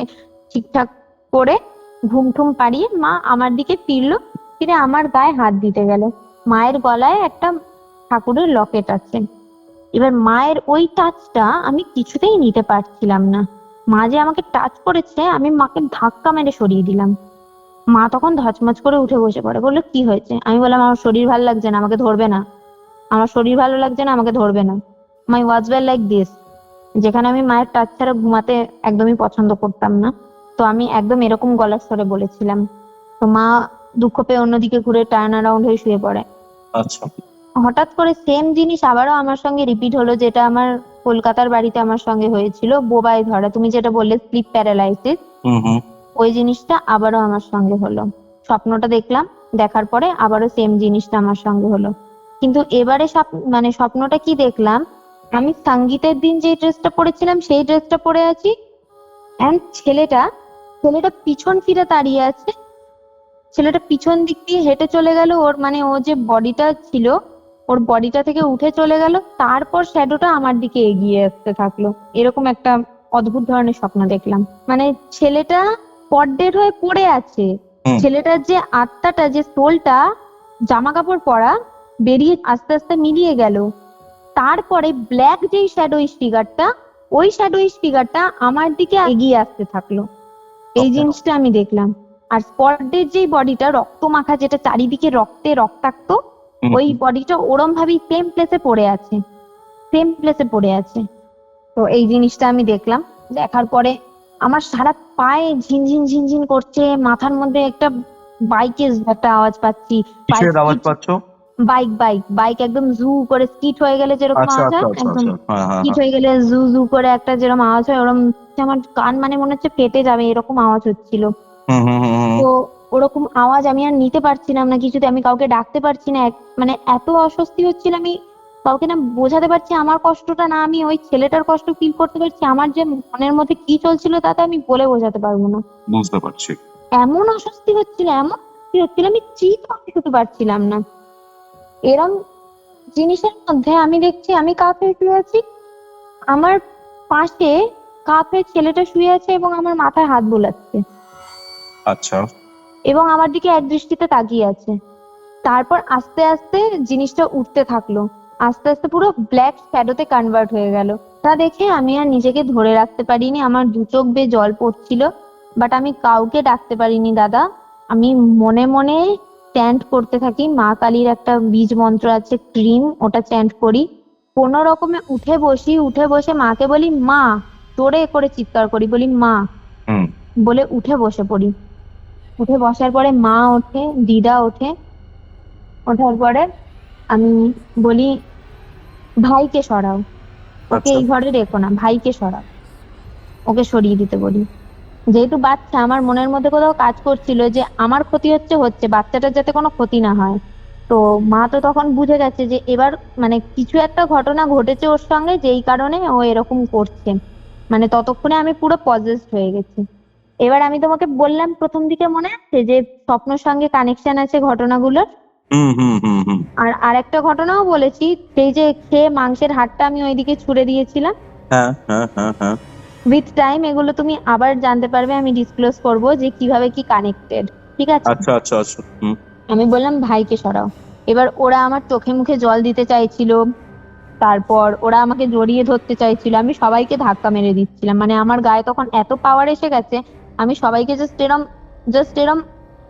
[SPEAKER 3] ঠিকঠাক করে ঘুম ঠুম পাড়িয়ে মা আমার দিকে ফিরলো, ফিরে আমার গায়ে হাত দিতে গেল। মায়ের গলায় একটা ঠাকুরের লকেট আছে। এবার মায়ের ওই টাচটা আমি কিছুতেই নিতে পারছিলাম না। মা যে আমাকে টাচ করেছে, আমি মাকে ধাক্কা মেরে সরিয়ে দিলাম। মা তখন ধচমচ করে উঠে বসে পড়ে, বললো কি হয়েছে? আমি বললাম আমার শরীর ভালো লাগছে না, আমাকে ধরবে না। আমার শরীর ভালো লাগছে না, আমাকে ধরবে না। মাই ওয়াজ ওয়েল লাইক দিস। যেখানে আমি মায়ের টাচ ছাড়া ঘুমাতে একদমই পছন্দ করতাম না, তো আমি একদম এরকম গলার স্বরে বলেছিলাম। তো মা দুঃখ পেয়ে অন্যদিকে ঘুরে টার্ন অ্যারাউন্ড হয়ে শুয়ে পড়ে।
[SPEAKER 4] আচ্ছা।
[SPEAKER 3] হঠাৎ করে সেম জিনিস আবারও আমার সঙ্গে রিপিট হলো, যেটা আমার কলকাতার বাড়িতে আমার সঙ্গে হয়েছিল, বোবায় ধরা, তুমি যেটা বললে স্লিপ প্যারালাইসিস,
[SPEAKER 4] হুম হুম।
[SPEAKER 3] ওই জিনিসটা আবারও আমার সঙ্গে হলো। স্বপ্নটা দেখলাম, দেখার পরে আবারও সেম জিনিসটা আমার সঙ্গে হলো। কিন্তু এবারে মানে স্বপ্নটা কি দেখলাম, আমি সঙ্গীতের দিন যে ড্রেসটা পরেছিলাম সেই ড্রেসটা পরে আছি, এন্ড ছেলেটা ছেলেটা পিছন ফিরে দাঁড়িয়ে আছে। ছেলেটা পিছন দিক দিয়ে হেঁটে চলে গেল, ওর মানে ও যে বডিটা ছিল, ওর বডিটা থেকে উঠে চলে গেল, তারপর শ্যাডোটা আমার দিকে এগিয়ে আসতে থাকলো। এরকম একটা অদ্ভুত ধরনের স্বপ্ন দেখলাম। মানে ছেলেটা পডডেড হয়ে পড়ে আছে,
[SPEAKER 4] হুম।
[SPEAKER 3] ছেলেটার যে আত্মাটা, যে সোলটা, জামা কাপড় পরা, বেরিয়ে আস্তে আস্তে মিলিয়ে গেল। তারপরে ব্ল্যাক যেই শ্যাডোইশ ফিগারটা, ওই শ্যাডোইশ ফিগারটা আমার দিকে এগিয়ে আসতে থাকলো। এই
[SPEAKER 4] Okay.
[SPEAKER 3] জিনিসটা আমি দেখলাম। আর স্পটের যে বডিটা রক্ত মাখা, যেটা চারিদিকে রক্তে রক্তাক্ত,
[SPEAKER 4] হুম,
[SPEAKER 3] ওই বডিটা ওরম ভাবেই সেম প্লেসে পড়ে আছে, সেম প্লেসে পড়ে আছে। তো এই জিনিসটা আমি দেখলাম। দেখার পরে আমার সারা পায়ে ঝিনঝিন ঝিনঝিন করছে, মাথার মধ্যে একটা বাইকের একটা আওয়াজ পাচ্ছি।
[SPEAKER 4] কিসের আওয়াজ পাচ্ছ?
[SPEAKER 3] বাইক বাইক বাইক একদম জু করে স্কিট হয়ে গেলে যেরকম
[SPEAKER 4] আচ্ছা
[SPEAKER 3] আওয়াজ
[SPEAKER 4] আচ্ছা
[SPEAKER 3] হয়,
[SPEAKER 4] আচ্ছা
[SPEAKER 3] একদম
[SPEAKER 4] আচ্ছা, হ্যাঁ হ্যাঁ
[SPEAKER 3] স্কিট
[SPEAKER 4] হ্যাঁ।
[SPEAKER 3] হয়ে গেলে জু জু করে একটা যেরকম আওয়াজ হয়, ওরকম আমার কান মানে মনে হচ্ছে ফেটে যাবে, এরকম আওয়াজ হচ্ছিল।
[SPEAKER 4] হুম হুম হুম হুম।
[SPEAKER 3] তো ওরকম আওয়াজ আমি আর নিতে পারছিলাম না কিছুতে, আমি কাউকে ডাকতে পারছি না, মানে এত অস্বস্তি হচ্ছিল, আমি কাউকে না বোঝাতে পারছি আমার কষ্টটা, না আমি ওই ছেলেটার কষ্ট ফিল করতে পারছি, আমার যে মনের মধ্যে কি চলছিল তাতে আমি বলে বোঝাতে পারবো না।
[SPEAKER 4] বুঝতে পারছি।
[SPEAKER 3] এমন অস্বস্তি হচ্ছিল, এমন অস্বস্তি হচ্ছিল, আমি চিৎকার করতে পারছিলাম না। এরম জিনিসের মধ্যে আমি দেখছি আমি কাত হয়ে শুয়ে আছি, আমার পাশে কাত হয়ে ছেলেটা শুয়ে আছে এবং আমার মাথায় হাত বোলাচ্ছে
[SPEAKER 4] আচ্ছা।
[SPEAKER 3] এবং আমার দিকে এক দৃষ্টিতে তাকিয়ে আছে। তারপর আস্তে আস্তে জিনিসটা উঠতে থাকলো, আস্তে আস্তে পুরো ব্ল্যাক শ্যাডোতে কনভার্ট হয়ে গেল। তা দেখে আমি আর নিজেকে ধরে রাখতে পারিনি, আমার দু চোখ বেয়ে জল পড়ছিল। বাট আমি কাউকে ডাকতে পারিনি দাদা। আমি মনে মনে চ্যান্ট করতে থাকি, মা কালীর একটা বীজ মন্ত্র আছে ক্রিম, ওটা চ্যান্ট করি, কোনো রকমে উঠে বসে মাকে বলি মা, জোরে করে চিৎকার করি, বলি মা
[SPEAKER 4] হুম।
[SPEAKER 3] বলে উঠে বসে পড়ি। উঠে বসার পরে মা ওঠে, দিদা ওঠে, ওঠার পরে আমি বলি ভাইকে সরাও, ওকে
[SPEAKER 4] আচ্ছা।
[SPEAKER 3] এই ঘরে রেখো না, ভাইকে সরাও, ওকে সরিয়ে দিতে বলি। যেহেতু বাচ্চা, আমার মনের মধ্যে কোথাও কাজ করছিল যে আমার ক্ষতি হচ্ছে, বাচ্চাটার যাতে কোনো ক্ষতি না হয়। তো মা তো তখন বুঝে গেছে যে এবার মানে কিছু একটা ঘটনা ঘটেছে ওর সঙ্গে, যেই কারণে ও এরকম করছে। মানে ততক্ষণে আমি পুরো পজেসড হয়ে গেছি। এবার আমি তোমাকে বললাম প্রথম দিকে মনে আছে যে স্বপ্নের সঙ্গে কানেকশন আছে ঘটনাগুলোর।
[SPEAKER 4] হুম হুম হুম হুম।
[SPEAKER 3] আর আরেকটা ঘটনাও বলেছি, সেই যে খেয়ে মাংসের হাড়টা আমি ওইদিকে ছুড়ে দিয়েছিলাম।
[SPEAKER 4] হ্যাঁ হ্যাঁ হ্যাঁ হ্যাঁ।
[SPEAKER 3] উইথ টাইম এগুলো তুমি আবার জানতে পারবে, আমি ডিসক্লোজ করব যে কিভাবে কি কানেক্টেড। ঠিক আছে?
[SPEAKER 4] আচ্ছা আচ্ছা আচ্ছা। হুম।
[SPEAKER 3] আমি বললাম ভাইকে সরাও। এবার ওরা আমার চোখে মুখে জল দিতে চাইছিল, তারপর ওরা আমাকে জড়িয়ে ধরতে চাইছিল, আমি সবাইকে ধাক্কা মেরে দিচ্ছিলাম। মানে আমার গায়ে তখন এত পাওয়ার এসে গেছে, আমি সবাইকে জাস্ট এরম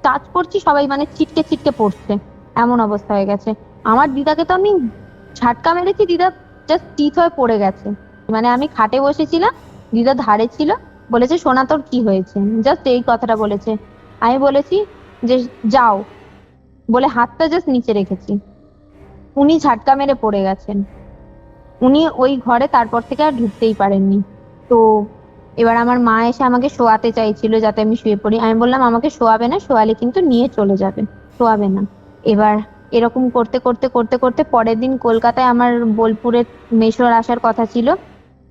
[SPEAKER 3] টাচ করছি, সবাই মানে ছিটকে ছিটকে পড়ছে, এমন অবস্থা হয়ে গেছে। আমার দিদাকে তো আমি ঝাটকা মেরেছি, দিদা জাস্ট টিথ হয়ে পড়ে গেছে। মানে আমি খাটে বসেছিলাম, দিদা ধারে ছিল, বলেছে সোনা তোর কি হয়েছে, জাস্ট এই কথাটা বলেছে। আমি বলেছি যে যাও বলে হাতটা জাস্ট নিচে রেখেছি, উনি ঝাটকা মেরে পড়ে গেছেন। উনি ওই ঘরে তারপর থেকে আর ঢুকতেই পারেননি। তো এবার আমার মা এসে আমাকে শোয়াতে চাইছিল যাতে আমি শুয়ে পড়ি। আমি বললাম আমাকে শোয়াবে না, শোয়ালে কিন্তু নিয়ে চলে যাবে, শোয়াবে না। এবার এরকম করতে করতে করতে করতে পরের দিন কলকাতায় আমার বোলপুরে মেশোর আসার কথা ছিল।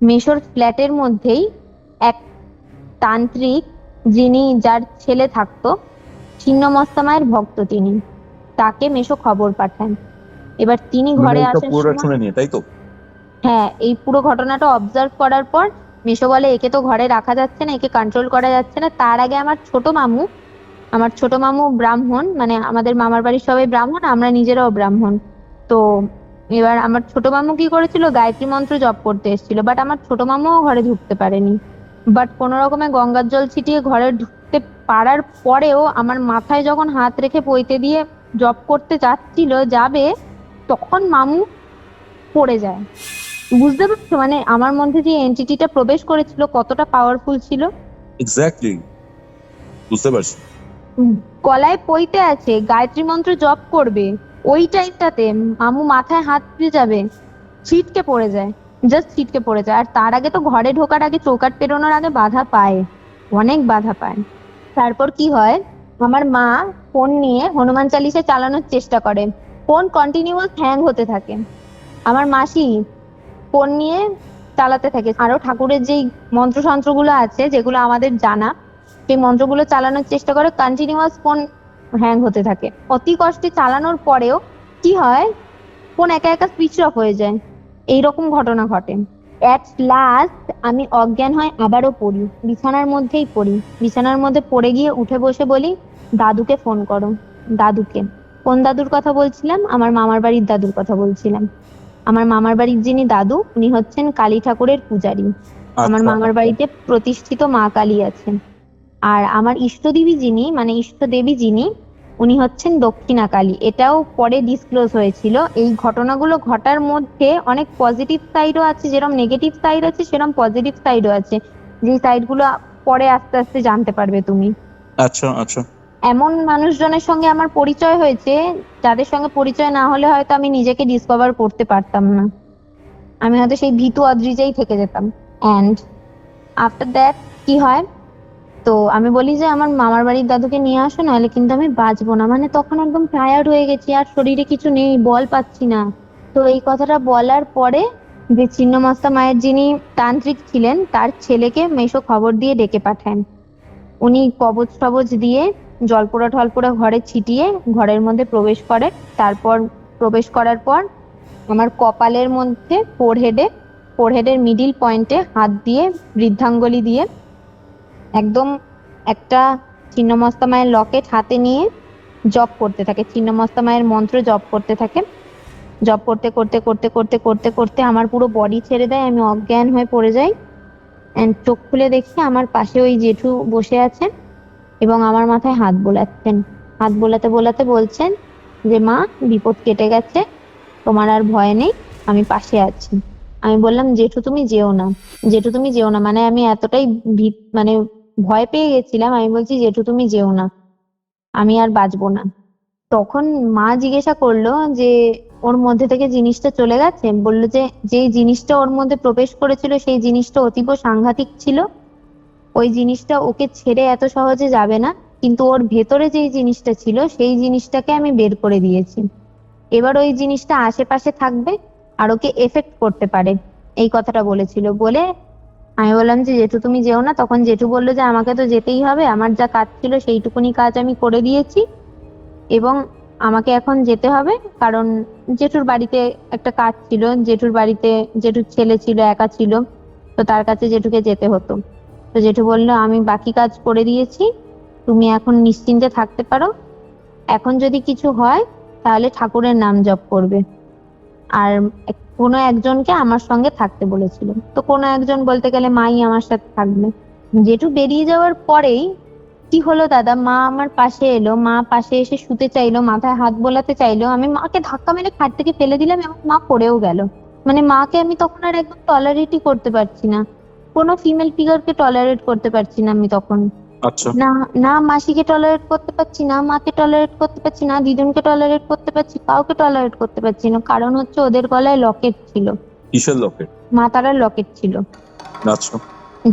[SPEAKER 3] মেশোর ফ্ল্যাটের মধ্যেই এক তান্ত্রিক, যার ছেলে থাকতো, ছিন্নমস্তা মায়ের ভক্ত তিনি, তাকে মেশো খবর পাঠান। এবার তিনি ঘরে
[SPEAKER 4] মানে
[SPEAKER 3] আসার
[SPEAKER 4] পুরোটা
[SPEAKER 3] সময়,
[SPEAKER 4] শুনে নিয়ে, তাই তো?
[SPEAKER 3] হ্যাঁ, এই পুরো ঘটনাটা অবজার্ভ করার পর মেশো বলে একে তো ঘরে রাখা যাচ্ছে না, একে কন্ট্রোল করা যাচ্ছে না। তার আগে আমার ছোট মামু ব্রাহ্মণ, মানে আমাদের মামার বাড়ির সবাই ব্রাহ্মণ, আমরা নিজেরাও ব্রাহ্মণ। তো এবার আমার ছোট মামু কি করেছিল, গায়ত্রী মন্ত্র জপ করতে এসেছিল, বাট আমার ছোট মামুও ঘরে ঢুকতে পারেনি। বাট কোনো রকমে গঙ্গার জল ছিটিয়ে ঘরে ঢুকতে পারার পরেও আমার মাথায় যখন হাত রেখে পইতে দিয়ে জপ করতে যাবে, তখন মামু পড়ে যায়। বুঝতে পারছো মানে আমার মধ্যে যে এন্টিটিটা প্রবেশ করেছিল কতটা পাওয়ারফুল ছিল।
[SPEAKER 4] এক্স্যাক্টলি, বুঝতে পারছি।
[SPEAKER 3] গলায় পইতে আছে, গায়ত্রী মন্ত্র জপ করবে, ওই টাইমটাতে মামু মাথায় হাত দিয়ে যাবে, ছিটকে পড়ে যায়, জাস্ট ছিটকে পড়ে যায়। আর তার আগে তো ঘরে ঢোকার আগে, চৌকাঠ পেরোনোর আগে বাধা পায়, অনেক বাধা পায়। তারপর কি হয়, আমার মা ফোন নিয়ে হনুমান চালিসা চালানোর চেষ্টা করে, ফোন কন্টিনিউয়াস হ্যাং হতে থাকে। আমার মাসি ফোন নিয়ে চালাতে থাকে, আরো ঠাকুরের যেই মন্ত্রসন্ত্রগুলো আছে যেগুলো আমাদের জানা, সেই মন্ত্রগুলো চালানোর চেষ্টা করে, কন্টিনিউয়াস ফোন হ্যাং হতে থাকে। অতি কষ্টে চালানোর পরেও কি হয়, ফোন একা একা সুইচ অফ হয়ে যায়। এইরকম ঘটনা ঘটে। অ্যাট লাস্ট আমি অজ্ঞান হয় আবারও পড়ি, বিছানার মধ্যেই পড়ি। বিছানার মধ্যে পড়ে গিয়ে উঠে বসে বলি দাদুকে ফোন করো, দাদুকে। কোন দাদুর কথা বলছিলাম? আমার মামার বাড়ির দাদুর কথা বলছিলাম। আমার মামার বাড়ির যিনি দাদু, উনি হচ্ছেন কালী ঠাকুরের পূজারী। আমার
[SPEAKER 4] আচ্ছা।
[SPEAKER 3] মামার বাড়িতে প্রতিষ্ঠিত মা কালী আছেন। আর আমার ইষ্টদেবী যিনি, উনি হচ্ছেন দক্ষিণা কালী। এটাও পরে ডিসক্লোজ হয়েছিল। এই ঘটনাগুলো ঘটার মধ্যে অনেক পজিটিভ সাইডও আছে, যেরকম নেগেটিভ সাইড আছে সেরকম পজিটিভ সাইডও আছে, যে সাইডগুলো পরে আস্তে আস্তে জানতে পারবে তুমি।
[SPEAKER 4] আচ্ছা আচ্ছা।
[SPEAKER 3] এমন মানুষজনের সঙ্গে আমার পরিচয় হয়েছে, যাদের সঙ্গে পরিচয় না হলে হয়তো আমি নিজেকে ডিসকভার করতে পারতাম না, আমি হয়তো সেই ভীতু অদ্রিজাই থেকে যেতাম। অ্যান্ড আফটার দ্যাট কি হয়, তো আমি বলি যে আমার মামার বাড়ির দাদুকে নিয়ে আসো, নাহলে কিন্তু আমি বাঁচবো না। মানে তখন একদম টায়ার্ড হয়ে গেছি, আর শরীরে কিছু নেই, বল পাচ্ছি না। তো এই কথাটা বলার পরে যে ছিন্নমস্তা মায়ের যিনি তান্ত্রিক ছিলেন, তার ছেলেকে মেশো খবর দিয়ে ডেকে পাঠান। উনি কবচ টবচ দিয়ে জলপোড়া ঠলপোড়া ঘরে ছিটিয়ে ঘরের মধ্যে প্রবেশ করে। তারপর প্রবেশ করার পর আমার কপালের মধ্যে ফোরহেডের মিডিল পয়েন্টে হাত দিয়ে, বৃদ্ধাঙ্গুলি দিয়ে একদম একটা ছিন্নমস্তা মায়ের লকেট হাতে নিয়ে জপ করতে থাকে, ছিন্নমস্তা মায়ের মন্ত্র জপ করতে থাকে। জপ করতে করতে করতে করতে করতে করতে আমার পুরো বডি ছেড়ে দেয়, আমি অজ্ঞান হয়ে পড়ে যাই। এন্ড চোখ খুলে দেখি আমার পাশে ওই জেঠু বসে আছেন এবং আমার মাথায় হাত বোলাচ্ছেন। হাত বোলাতে বোলাতে বলছেন যে মা, বিপদ কেটে গেছে, তোমার আর ভয় নেই, আমি পাশে আছি। আমি বললাম জেঠু তুমি যেও না, জেঠু তুমি যেও না, মানে আমি এতটাই মানে ভয় পেয়ে গেছিলাম। আমি বলছি জেঠু তুমি যেও না, আমি আর বাঁচবো না। তখন মা জিজ্ঞাসা করলো যে ওর মধ্যে থেকে জিনিসটা চলে গেছে? বললো যে যেই জিনিসটা ওর মধ্যে প্রবেশ করেছিল সেই জিনিসটা অতীব সাংঘাতিক ছিল, ওই জিনিসটা ওকে ছেড়ে এত সহজে যাবে না, কিন্তু ওর ভেতরে যেই জিনিসটা ছিল সেই জিনিসটাকে আমি বের করে দিয়েছি। এবার ওই জিনিসটা আশেপাশে থাকবে আর ওকে এফেক্ট করতে পারে, এই কথাটা বলেছিল। বলে আমি বললাম যে জেঠু তুমি যেও না। তখন জেঠু বললো যে আমাকে তো যেতেই হবে, আমার যা কাজ ছিল সেইটুকুনি কাজ আমি করে দিয়েছি এবং আমাকে এখন যেতে হবে, কারণ জেঠুর বাড়িতে একটা কাজ ছিল, জেঠুর বাড়িতে জেঠুর ছেলে ছিল, একা ছিল, তো তার কাছে জেঠুকে যেতে হতো। তো জেঠু বললো আমি বাকি কাজ করে দিয়েছি, তুমি এখন নিশ্চিন্তে থাকতে পারো, এখন যদি কিছু হয় তাহলে ঠাকুরের নাম জপ করবে। আর কোনো একজনকে আমার সঙ্গে থাকতে বলেছিল, তো কোনো একজন বলতে গেলে মাই আমার সাথে থাকবে। জেঠু বেরিয়ে যাওয়ার পরেই কি হলো দাদা, মা আমার পাশে এলো, মা পাশে এসে শুতে চাইলো, মাথায় হাত বোলাতে চাইলো, আমি মাকে ধাক্কা মেরে খাট থেকে ফেলে দিলাম এবং মা পড়েও গেল। মানে মাকে আমি তখন আর একদম টলারেটই করতে পারছি না, কোনো ফিমেল ফিগারকে টলারেট করতে পারছি না আমি তখন।
[SPEAKER 4] আচ্ছা,
[SPEAKER 3] না, না মাসিকে টলারেট করতে পারছি না, মাকে টলারেট করতে পারছি না, দিদুনকে টলারেট করতে পারছি, কাউকে টলারেট করতে পারছি না। কারণ হচ্ছে ওদের গলায় লকেট ছিল,
[SPEAKER 4] কিসের লকেট?
[SPEAKER 3] মা তারার লকেট ছিল।
[SPEAKER 4] আচ্ছা,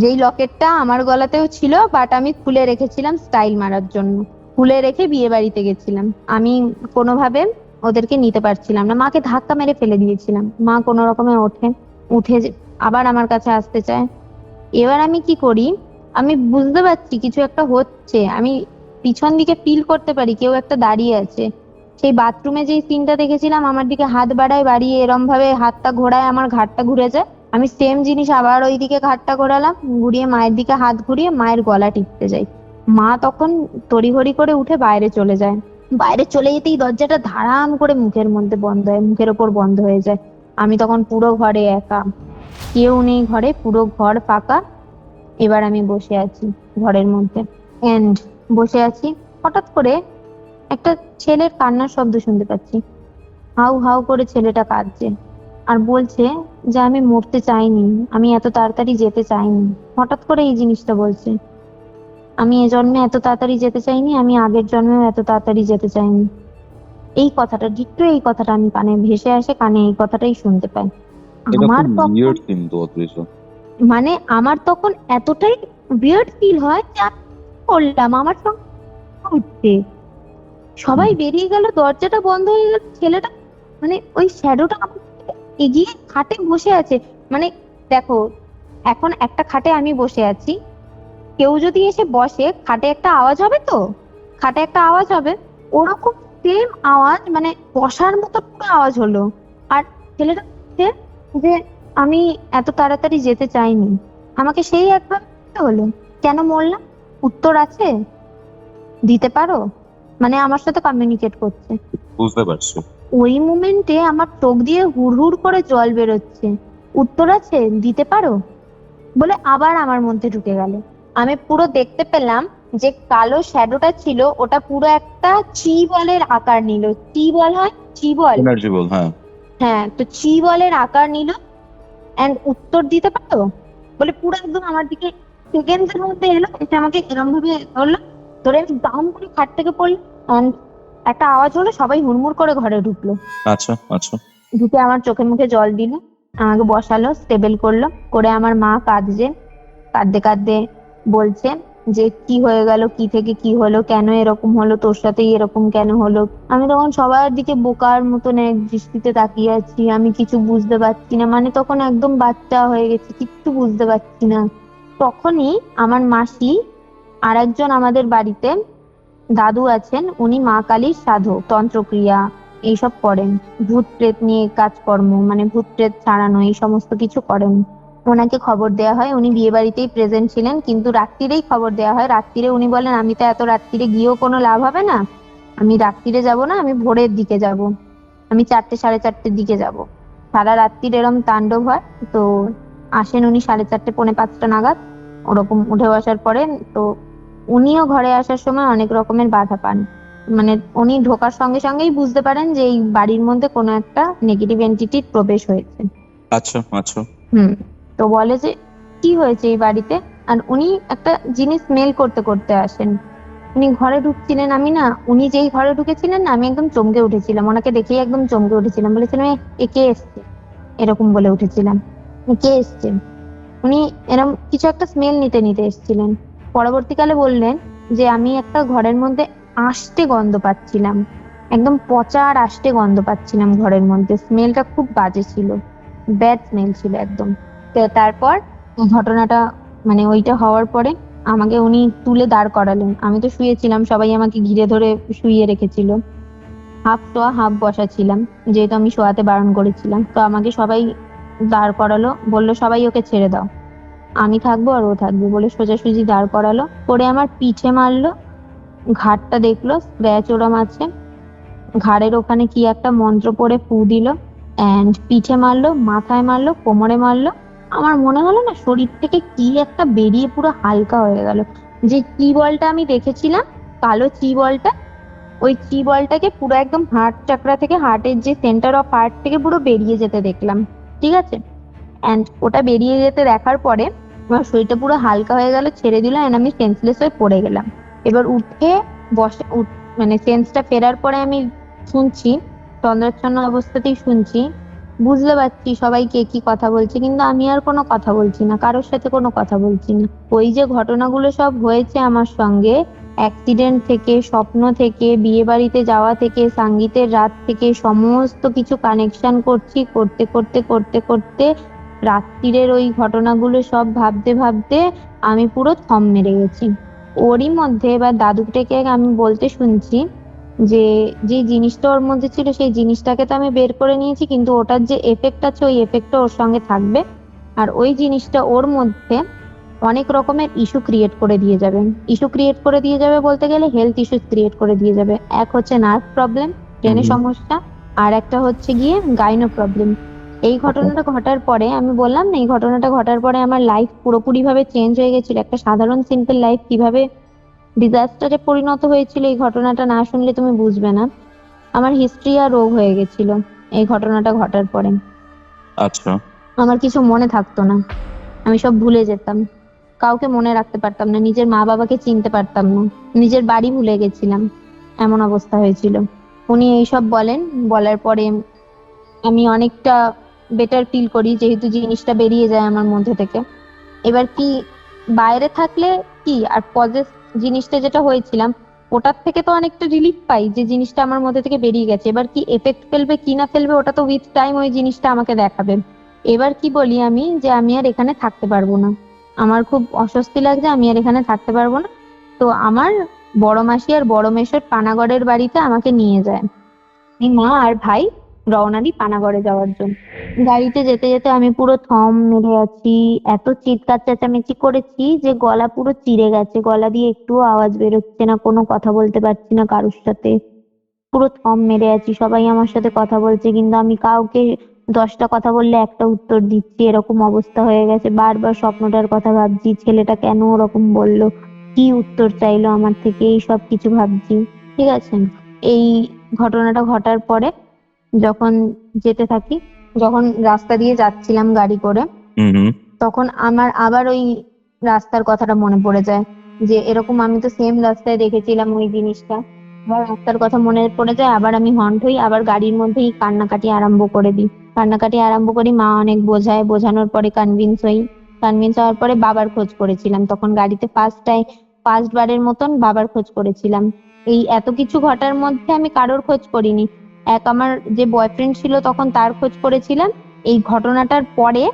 [SPEAKER 3] যেই লকেটটা আমার গলাতেও ছিল, বাট আমি খুলে রেখেছিলাম স্টাইল মারার জন্য, খুলে রেখে বিয়ে বাড়িতে গেছিলাম। আমি কোনোভাবে ওদেরকে নিতে পারছিলাম না, মাকে ধাক্কা মেরে ফেলে দিয়েছিলাম। মা কোনো রকমে উঠে আবার আমার কাছে আসতে চায়। এবার আমি কি করি, আমি বুঝতে পারছি কিছু একটা হচ্ছে, আমি পিছন দিকে ফিল করতে পারি কেউ একটা দাঁড়িয়ে আছে। সেই বাথরুমে যেই সিনটা দেখেছিলাম, আমার দিকে হাত বাড়িয়ে এরম ভাবে হাতটা ঘোরায়, আমার ঘাড়টা ঘুরে যায়, আমি সেম জিনিস আবার ওইদিকে ঘাড়টা ঘোরালাম, ঘুরিয়ে মায়ের দিকে হাত ঘুরিয়ে মায়ের গলা টিপতে যাই। মা তখন তড়িঘড়ি করে উঠে বাইরে চলে যায়। বাইরে চলে যেতেই দরজাটা ধারাম করে মুখের ওপর বন্ধ হয়ে যায়। আমি তখন পুরো ঘরে একা, কেউ নেই ঘরে, পুরো ঘর ফাঁকা। এবার আমি বসে আছি ঘরের মধ্যে, এন্ড বসে আছি, হঠাৎ করে একটা ছেলের কান্নার শব্দ শুনতে পাচ্ছি। হাউ হাউ করে ছেলেটা কাঁদছে আর বলছে যে আমি মরতে চাইনি, আমি এত তাড়াতাড়ি যেতে চাইনি। হঠাৎ করে এই জিনিসটা বলছে, আমি এ জন্মে এত তাড়াতাড়ি যেতে চাইনি, আমি আগের জন্মেও এত তাড়াতাড়ি যেতে চাইনি। এই কথাটা, ডিট্টু এই কথাটা আমি কানে ভেসে আসে, কানে এই কথাটাই শুনতে পাই।
[SPEAKER 4] এটা
[SPEAKER 3] আমার
[SPEAKER 4] খুব
[SPEAKER 3] তখন
[SPEAKER 4] উইয়ার্ড কিন্তু অদ্রিজা।
[SPEAKER 3] মানে আমার তখন এতটাই উইয়ার্ড ফিল হয় যে আমি কি করলাম, আমার সঙ্গে কি হচ্ছে। সবাই বেরিয়ে গেল, দরজাটা বন্ধ হয়ে গেল, ছেলেটা মানে ওই শ্যাডোটা আমার দিকে এগিয়ে খাটে বসে আছে। মানে দেখো, এখন একটা খাটে আমি বসে আছি, কেউ যদি এসে বসে খাটে একটা আওয়াজ হবে, তো খাটে একটা আওয়াজ হবে, ওরকম সেম আওয়াজ, মানে বসার মতো পুরো আওয়াজ হলো। আর ছেলেটা বলছে যে আমি এত তাড়াতাড়ি যেতে চাইনি। আমাকে সেই একবার বলতে হলো, কেন মরলাম, উত্তর আছে, দিতে পারো? মানে আমার সাথে কমিউনিকেট করছে।
[SPEAKER 4] বুঝতে পারছি।
[SPEAKER 3] ওই মুমেন্টে আমার চোখ দিয়ে হুড়হুড় করে জল বেরোচ্ছে, উত্তর আছে, দিতে পারো বলে আবার আমার মধ্যে ঢুকে গেল। আমি পুরো দেখতে পেলাম যে কালো শ্যাডোটা ছিল ওটা পুরো একটা চি বলের আকার নিল। চি বল হয়, চি বল,
[SPEAKER 4] এনার্জি বল, হ্যাঁ।
[SPEAKER 3] হ্যাঁ, তো চি বলের আকার নিল এন্ড উত্তর দিতে পারো বলে পুরো একদম আমার দিকে সেকেন্ডের মধ্যে এলো, এসে আমাকে এরম ভাবে ধরলো, ধরে আমি দাম করে খাট থেকে পড়লাম and একটা আওয়াজ হলো, সবাই হুড়মুড় করে ঘরে ঢুকলো।
[SPEAKER 4] আচ্ছা, আচ্ছা।
[SPEAKER 3] ঢুকে আমার চোখে মুখে জল দিল, আমাকে বসালো, স্টেবল করলো, করে আমার মা কাঁদছে, কাঁদতে কাঁদতে বলছে যে কি হয়ে গেল, কি থেকে কি হলো, কেন এরকম হলো, তোর সাথেই এরকম কেন হলো। আমি তখন সবার দিকে বোকার মতন এক দৃষ্টিতে তাকিয়ে আছি, আমি কিছু বুঝতে পারছি না, মানে তখন একদম বাচ্চা হয়ে গেছি, কিচ্ছু বুঝতে পারছি না। তখনই আমার মাসি আর একজন আমাদের বাড়িতে দাদু আছেন, উনি মা কালীর সাধক, তন্ত্রক্রিয়া এইসব করেন, ভূত প্রেত নিয়ে কাজকর্ম, মানে ভূত প্রেত ছাড়ানো এই সমস্ত কিছু করেন। ওনাকে খবর দেওয়া হয়, উনি বিয়ে বাড়িতেই প্রেজেন্ট ছিলেন, কিন্তু রাত্রিরেই খবর দেওয়া হয়। রাত্রিরে উনি বলেন আমি তো এত রাত্রিরে গিয়েও কোনো লাভ হবে না, আমি রাত্রিরে যাব না, আমি ভোরের দিকে যাব, আমি 4টে 4:30 দিকে যাব। সারা রাত্রির এরম তাণ্ডব হয়। তো আসেন উনি 4:30 4:45 নাগাদ, ওরকম উঠে বসার পরে। তো উনিও ঘরে আসার সময় অনেক রকমের বাধা পান। মানে উনি ঢোকার সঙ্গে সঙ্গেই বুঝতে পারেন যে এই বাড়ির মধ্যে কোনো একটা নেগেটিভ এন্টিটির প্রবেশ হয়েছে।
[SPEAKER 4] আচ্ছা আচ্ছা।
[SPEAKER 3] তো বলে যে কি হয়েছে এই বাড়িতে, আর উনি একটা জিনিস স্মেল করতে করতে আসেন। উনি ঘরে ঢুকছিলেন, আমি না, উনি যেই ঘরে ঢুকেছিলেন না, আমি একদম চমকে উঠেছিলাম, ওনাকে দেখেই একদম চমকে উঠেছিলাম, বলেছিলাম এ কে এসছে, এরকম বলে উঠেছিলাম, কে এসছে। উনি এরকম কিছু একটা স্মেল নিতে নিতে এসেছিলেন। পরবর্তীকালে বললেন যে আমি একটা ঘরের মধ্যে আষ্টে গন্ধ পাচ্ছিলাম, একদম পচা আর আষ্টে গন্ধ পাচ্ছিলাম ঘরের মধ্যে, স্মেলটা খুব বাজে ছিল, ব্যাড স্মেল ছিল একদম। তো তারপর ঘটনাটা মানে ওইটা হওয়ার পরে আমাকে উনি তুলে দাঁড় করালেন, আমি তো শুয়েছিলাম, সবাই আমাকে ঘিরে ধরে শুইয়ে রেখেছিল, হাফ শোয়া হাফ বসা ছিলাম, যেহেতু আমি শোয়াতে বারণ করেছিলাম। তো আমাকে সবাই দাঁড় করালো, বললো সবাই ওকে ছেড়ে দাও, আমি থাকবো আর ও থাকবে, বলে সোজাসুজি দাঁড় করালো, করে আমার পিঠে মারলো, ঘাড়টা দেখলো স্ক্র্যাচ ওরম আছে, ঘাড়ের ওখানে কি একটা মন্ত্র পড়ে ফু দিল, এন্ড পিঠে মারলো, মাথায় মারলো, কোমরে মারলো। আমার মনে হলো না শরীর থেকে কি একটা বেরিয়ে পুরো হালকা হয়ে গেল। যে কি বলটা আমি দেখেছিলাম, কালো চি বলটা, ওই চি বলটাকে পুরো একদম হার্ট চাকরা থেকে, হার্টের যে সেন্টার অফ হার্ট থেকে পুরো বেরিয়ে যেতে দেখলাম, ঠিক আছে। এন্ড ওটা বেরিয়ে যেতে দেখার পরে আমার শরীরটা পুরো হালকা হয়ে গেল, ছেড়ে দিল, এন্ড আমি সেন্সলেস হয়ে পড়ে গেলাম। এবার উঠে বসে মানে সেন্সটা ফেরার পরে আমি শুনছি, তন্দ্রাচ্ছন্ন অবস্থাতেই শুনছি, বুঝতে পারছি সবাই কে কি কথা বলছে, কিন্তু আমি আর কোনো কথা বলছি না, কারোর সাথে কোনো কথা বলছি না। ওই যে ঘটনাগুলো সব হয়েছে আমার সঙ্গে, অ্যাক্সিডেন্ট থেকে, স্বপ্ন থেকে, বিয়ে বাড়িতে যাওয়া থেকে, সঙ্গীতের রাত থেকে, সমস্ত কিছু কানেকশন করছি, করতে করতে করতে করতে রাত্রিরের ওই ঘটনাগুলো সব ভাবতে ভাবতে আমি পুরো থম মেরে গেছি। ওরই মধ্যে এবার দাদুটাকে আমি বলতে শুনছি যে যে জিনিসটা ওর মধ্যে ছিল সেই জিনিসটাকে তো আমি বের করে নিয়েছি, কিন্তু ওটার যে এফেক্ট আছে ওই এফেক্টটা ওর সঙ্গে থাকবে, আর ওই জিনিসটা ওর মধ্যে অনেক রকমের ইস্যু ক্রিয়েট করে দিয়ে যাবে। ইস্যু ক্রিয়েট করে দিয়ে যাবে বলতে গেলে হেলথ ইস্যু ক্রিয়েট করে দিয়ে যাবে। এক হচ্ছে নার্ভ প্রবলেম, ব্রেনের সমস্যা, আর একটা হচ্ছে গিয়ে গাইনো প্রবলেম। এই ঘটনাটা ঘটার পরে আমি বললাম না, এই ঘটনাটা ঘটার পরে আমার লাইফ পুরোপুরি ভাবে চেঞ্জ হয়ে গেছিল। একটা সাধারণ সিম্পল লাইফ কিভাবে ডিজাস্টারে পরিণত হয়েছিল, এই ঘটনাটা না শুনলে তুমি বুঝবে না। আমার হিস্ট্রি আর রোগ হয়ে গেছিল এই ঘটনাটা ঘটার পরে।
[SPEAKER 4] আচ্ছা।
[SPEAKER 3] আমার কিছু মনে থাকতো না, আমি সব ভুলে যেতাম, কাউকে মনে রাখতে পারতাম না, নিজের মা বাবাকে চিনতে পারতাম না, নিজের বাড়ি ভুলে গেছিলাম, এমন অবস্থা হয়েছিল। উনি এইসব বলেন, বলার পরে আমি অনেকটা বেটার ফিল করি, যেহেতু জিনিসটা বেরিয়ে যায় আমার মধ্যে থেকে। এবার কি, বাইরে থাকলে কি আর পজেস জিনিসটা যেটা হয়েছিলাম ওটার থেকে তো অনেকটা রিলিফ পাই, যে জিনিসটা আমার মধ্যে থেকে বেরিয়ে গেছে। এবার কি এফেক্ট ফেলবে কি না ফেলবে ওটা তো উইথ টাইম ওই জিনিসটা আমাকে দেখাবে। এবার কি বলি আমি, যে আমি আর এখানে থাকতে পারবো না, আমার খুব অস্বস্তি লাগছে, আমি আর এখানে থাকতে পারবো না। তো আমার বড় মাসি আর বড় মেসোর পানাগড়ের বাড়িতে আমাকে নিয়ে যায়। আমি, মা আর ভাই রওনা দিই পানাগড়ে যাওয়ার জন্য। গাড়িতে যেতে যেতে আমি পুরো থম মেরে আছি, এত চিৎকার চেঁচামেচি করেছি যে গলা পুরো চিড়ে গেছে, গলা দিয়ে একটুও আওয়াজ বেরোচ্ছে না, কোনো কথা বলতে পারছি না কারোর সাথে, পুরো থম মেরে আছি। সবাই আমার সাথে কথা বলছে কিন্তু আমি কাউকে 10টা কথা বললে একটা উত্তর দিচ্ছি, এরকম অবস্থা হয়ে গেছে। বারবার স্বপ্নটার কথা ভাবছি, ছেলেটা কেন ওরকম বললো, কি উত্তর চাইলো আমার থেকে, এই সব কিছু ভাবছি, ঠিক আছে। এই ঘটনাটা ঘটার পরে যখন যেতে থাকি, যখন রাস্তা দিয়ে যাচ্ছিলাম গাড়ি করে,
[SPEAKER 4] হুম।
[SPEAKER 3] তখন আমার আবার ওই রাস্তার কথাটা মনে পড়ে যায়, যে এরকম আমি তো সেম রাস্তায় দেখেছিলাম ওই জিনিসটা। আবার রাস্তার কথা মনে পড়ে যায়, আবার আমি হন্ট হই, আবার গাড়ির মধ্যেই কান্নাকাটি আরম্ভ করে দিই। কান্নাকাটি আরম্ভ করি, মা অনেক বোঝায়, বোঝানোর পরে কনভিন্স হই। কনভিন্স হওয়ার পরে বাবার খোঁজ করেছিলাম, তখন গাড়িতে ফার্স্ট বারের মতন বাবার খোঁজ করেছিলাম। এই এত কিছু ঘটার মধ্যে আমি কারোর খোঁজ করিনি। আমার যে বয়ফ্রেন্ড ছিল তখন তার খোঁজ করেছিলাম। এই ঘটনাটার পরে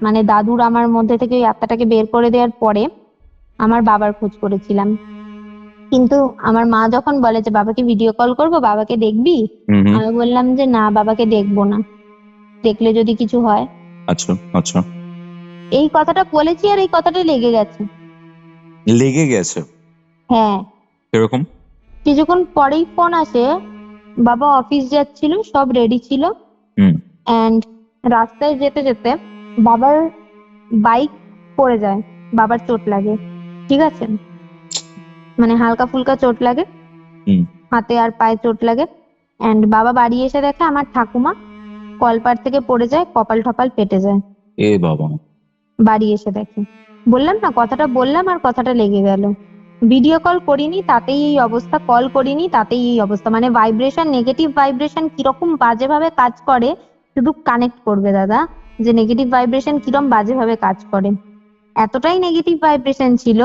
[SPEAKER 3] মানে দাদুর আমার মধ্যে থেকে ওই আত্মাটাকে বের করে দেওয়ার পরে আমার বাবার খোঁজ করেছিলাম। কিন্তু আমার মা যখন বলে যে বাবাকে ভিডিও কল করবো, বাবাকে দেখবি, আমি বললাম যে না, বাবাকে দেখবো না, দেখলে যদি কিছু হয়।
[SPEAKER 4] আচ্ছা আচ্ছা।
[SPEAKER 3] এই কথাটা বলেছি আর এই কথাটা লেগে গেছে।
[SPEAKER 4] লেগে গেছে?
[SPEAKER 3] হ্যাঁ।
[SPEAKER 4] এরকম?
[SPEAKER 3] কিছুক্ষণ পরেই ফোন আসে, বাবা অফিস যাচ্ছিল, সব রেডি ছিল, এন্ড রাস্তায় যেতে যেতে বাবার বাইক পড়ে যায়, বাবার চোট লাগে, ঠিক আছে, মানে হালকা ফুলকা চোট লাগে।
[SPEAKER 4] হুম।
[SPEAKER 3] হাতে আর পায়ে চোট লাগে। অ্যান্ড বাবা বাড়ি এসে দেখে আমার ঠাকুমা কলপার থেকে পড়ে যায়, কপাল টপাল ফেটে যায়।
[SPEAKER 4] এ বাবা।
[SPEAKER 3] বাড়ি এসে দেখে, বললাম না কথাটা বললাম আর কথাটা লেগে গেল। ভিডিও কল করিনি তাতেই এই অবস্থা, কল করিনি তাতেই এই অবস্থা। মানে ভাইব্রেশন, নেগেটিভ ভাইব্রেশন কিরকম বাজেভাবে কাজ করে শুধু কানেক্ট করবে দাদা, যে নেগেটিভ ভাইব্রেশন কিরকম বাজেভাবে কাজ করে। এতটাই নেগেটিভ ভাইব্রেশন ছিল,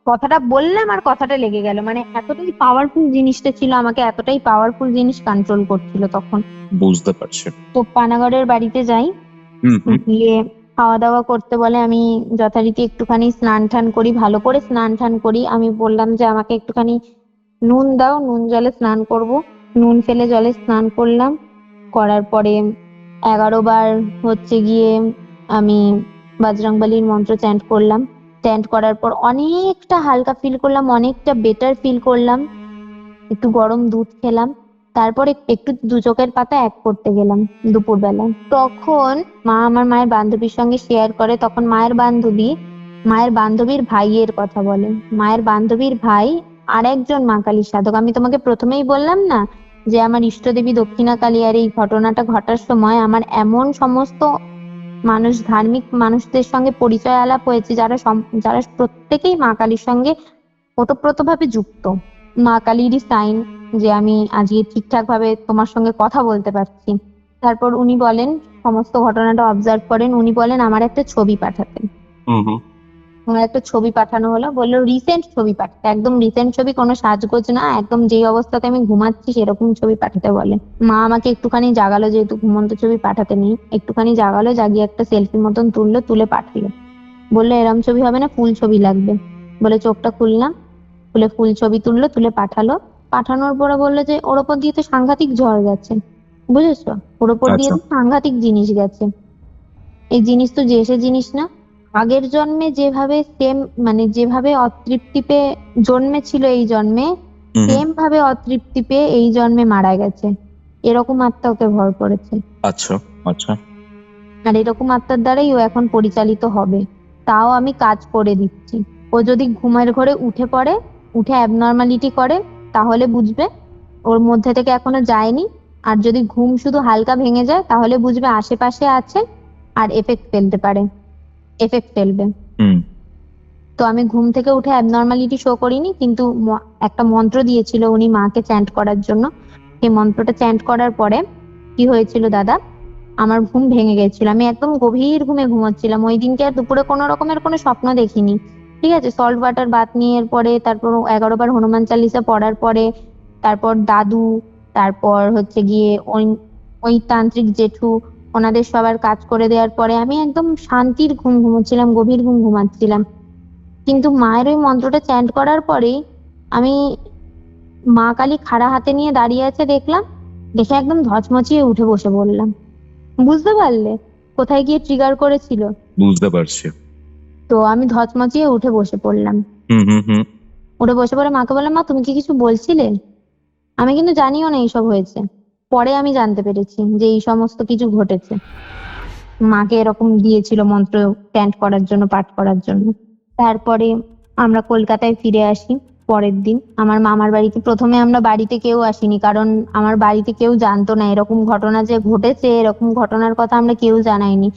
[SPEAKER 3] কথাটা বললাম আর কথাটা লেগে গেল। মানে এতটাই পাওয়ারফুল জিনিসটা ছিল, আমাকে এতটাই পাওয়ারফুল জিনিস কন্ট্রোল করছিল তখন।
[SPEAKER 4] বুঝতে পারছি।
[SPEAKER 3] তো পানাগড়ের বাড়িতে যাই,
[SPEAKER 4] হুম হুম।
[SPEAKER 3] গিয়ে খাওয়া দাওয়া করতে বলে। আমি যথারীতি একটুখানি স্নান টান করি, ভালো করে স্নান টান করি। আমি বললাম যে আমাকে একটুখানি নুন দাও, নুন জলে স্নান করব। নুন ফেলে জলে স্নান করলাম, করার পরে 11 বার হচ্ছে গিয়ে আমি বজরংবলীর মন্ত্র চ্যান্ট করলাম। চ্যান্ট করার পর অনেকটা হালকা ফিল করলাম, অনেকটা বেটার ফিল করলাম। একটু গরম দুধ খেলাম, তারপরে একটু দু চোখের পাতা এক করতে গেলাম দুপুরবেলা। তখন মা আমার মায়ের বান্ধবীর সঙ্গে শেয়ার করে, তখন মায়ের বান্ধবীর ভাইয়ের কথা বলে। মায়ের বান্ধবীর ভাই আর একজন মা কালীর সাধক। আমি তোমাকে প্রথমেই বললাম না যে আমার ইষ্টদেবী দক্ষিণা কালী, আর এই ঘটনাটা ঘটার সময় আমার এমন সমস্ত মানুষ, ধার্মিক মানুষদের সঙ্গে পরিচয় আলাপ হয়েছে যারা প্রত্যেকেই মা কালীর সঙ্গে ওতপ্রোতভাবে যুক্ত। মা কালীরই সাইন যে আমি আজকে ঠিকঠাক ভাবে তোমার সঙ্গে কথা বলতে পারছি। তারপর উনি বলেন, সমস্ত ঘটনাটা অবজার্ভ করেন, উনি বলেন আমার একটা ছবি পাঠাতেন।
[SPEAKER 4] হুম হুম।
[SPEAKER 3] আমার একটা ছবি পাঠানো হলো, বললো রিসেন্ট ছবি পাঠাতে, একদম রিসেন্ট ছবি, কোনো সাজগোজ না, একদম যেই অবস্থাতে আমি ঘুমাচ্ছি সেরকম ছবি পাঠাতে বলে। মা আমাকে একটুখানি জাগালো, যেহেতু ঘুমন্ত ছবি পাঠাতে নেই, একটুখানি জাগালো, জাগিয়ে একটা সেলফি মতন তুললো, তুলে পাঠালো। বললো এরম ছবি হবে না, ফুল ছবি লাগবে। বলে চোখটা খুললাম, খুলে ফুল ছবি তুললো, তুলে পাঠালো। পাঠানোর পরে বললো যে ওর ওপর দিয়ে তো সাংঘাতিক ঝড় গেছে, বুঝেছো, ওর ওপর দিয়ে তো সাংঘাতিক জিনিস গেছে। এই জিনিস তো যে সে জিনিস না, আগের জন্মে যেভাবে সেম, মানে যেভাবে অতৃপ্তি পেয়ে জন্মেছিল এই জন্মে, সেম ভাবে অতৃপ্তি পেয়ে এই জন্মে মারা গেছে। এরকম আত্মা ওকে ভর করেছে।
[SPEAKER 4] আচ্ছা আচ্ছা।
[SPEAKER 3] আর এরকম আত্মার দ্বারাই ও এখন পরিচালিত হবে। তাও আমি কাজ করে দিচ্ছি। ও যদি ঘুমের ঘরে উঠে পড়ে, উঠে অ্যাবনর্মালিটি করে, তাহলে বুঝবে ওর মধ্যে থেকে এখনো যায়নি। আর যদি ঘুম শুধু হালকা ভেঙে যায়, তাহলে বুঝবে আশেপাশে আছে আর এফেক্ট ফেলবে। তো আমি ঘুম থেকে উঠে অ্যাবনর্মালিটি শো করিনি, কিন্তু একটা মন্ত্র দিয়েছিল উনি মাকে চ্যান্ট করার জন্য। সেই মন্ত্রটা চ্যান্ট করার পরে কি হয়েছিল দাদা, আমার ঘুম ভেঙে গেছিল। আমি একদম গভীর ঘুমে ঘুমাচ্ছিলাম। ওই দিনকে আর দুপুরে কোনো রকমের কোনো স্বপ্ন দেখিনি, ঠিক আছে। সল্ট ওয়াটার বাথ নিয়ে পরে, তারপর 11 বার হনুমান চালিসা পড়ার পরে, তারপর দাদু, তারপর হচ্ছে গিয়ে ওই তান্ত্রিক জেঠু, ওনাদের সবার কাজ করে দেওয়ার পরে আমি একদম শান্তির ঘুম ঘুমোচ্ছিলাম, গভীর ঘুম ঘুমাচ্ছিলাম। কিন্তু মায়ের ওই মন্ত্রটা চ্যান্ট করার পরেই আমি মা কালী খাড়া হাতে নিয়ে দাঁড়িয়ে আছে দেখলাম, দেখে একদম ধচমচিয়ে উঠে বসে বললাম। বুঝতে পারলে কোথায় গিয়ে ট্রিগার করেছিল?
[SPEAKER 4] বুঝতে পারছি।
[SPEAKER 3] তো আমি ধচমচিয়ে উঠে বসে পড়লাম। উঠে বসে পড়ে মাকে বললাম, মা তুমি কি কিছু বলছিলে? আমি কিন্তু জানিও না এইসব হয়েছে, পরে আমি জানতে পেরেছি যে এই সমস্ত কিছু ঘটেছে। মাকে এরকম দিয়েছিল মন্ত্র চ্যান্ট করার জন্য, পাঠ করার জন্য। তারপরে আমরা কলকাতায় ফিরে আসি পরের দিন। আমার মামার বাড়িতে প্রথমে আমরা বাড়িতে কেউ আসিনি, কারণ আমার বাড়িতে কেউ জানতো না এরকম ঘটনা যে ঘটেছে। এরকম ঘটনার কথা আমরা কেউ জানাইনি,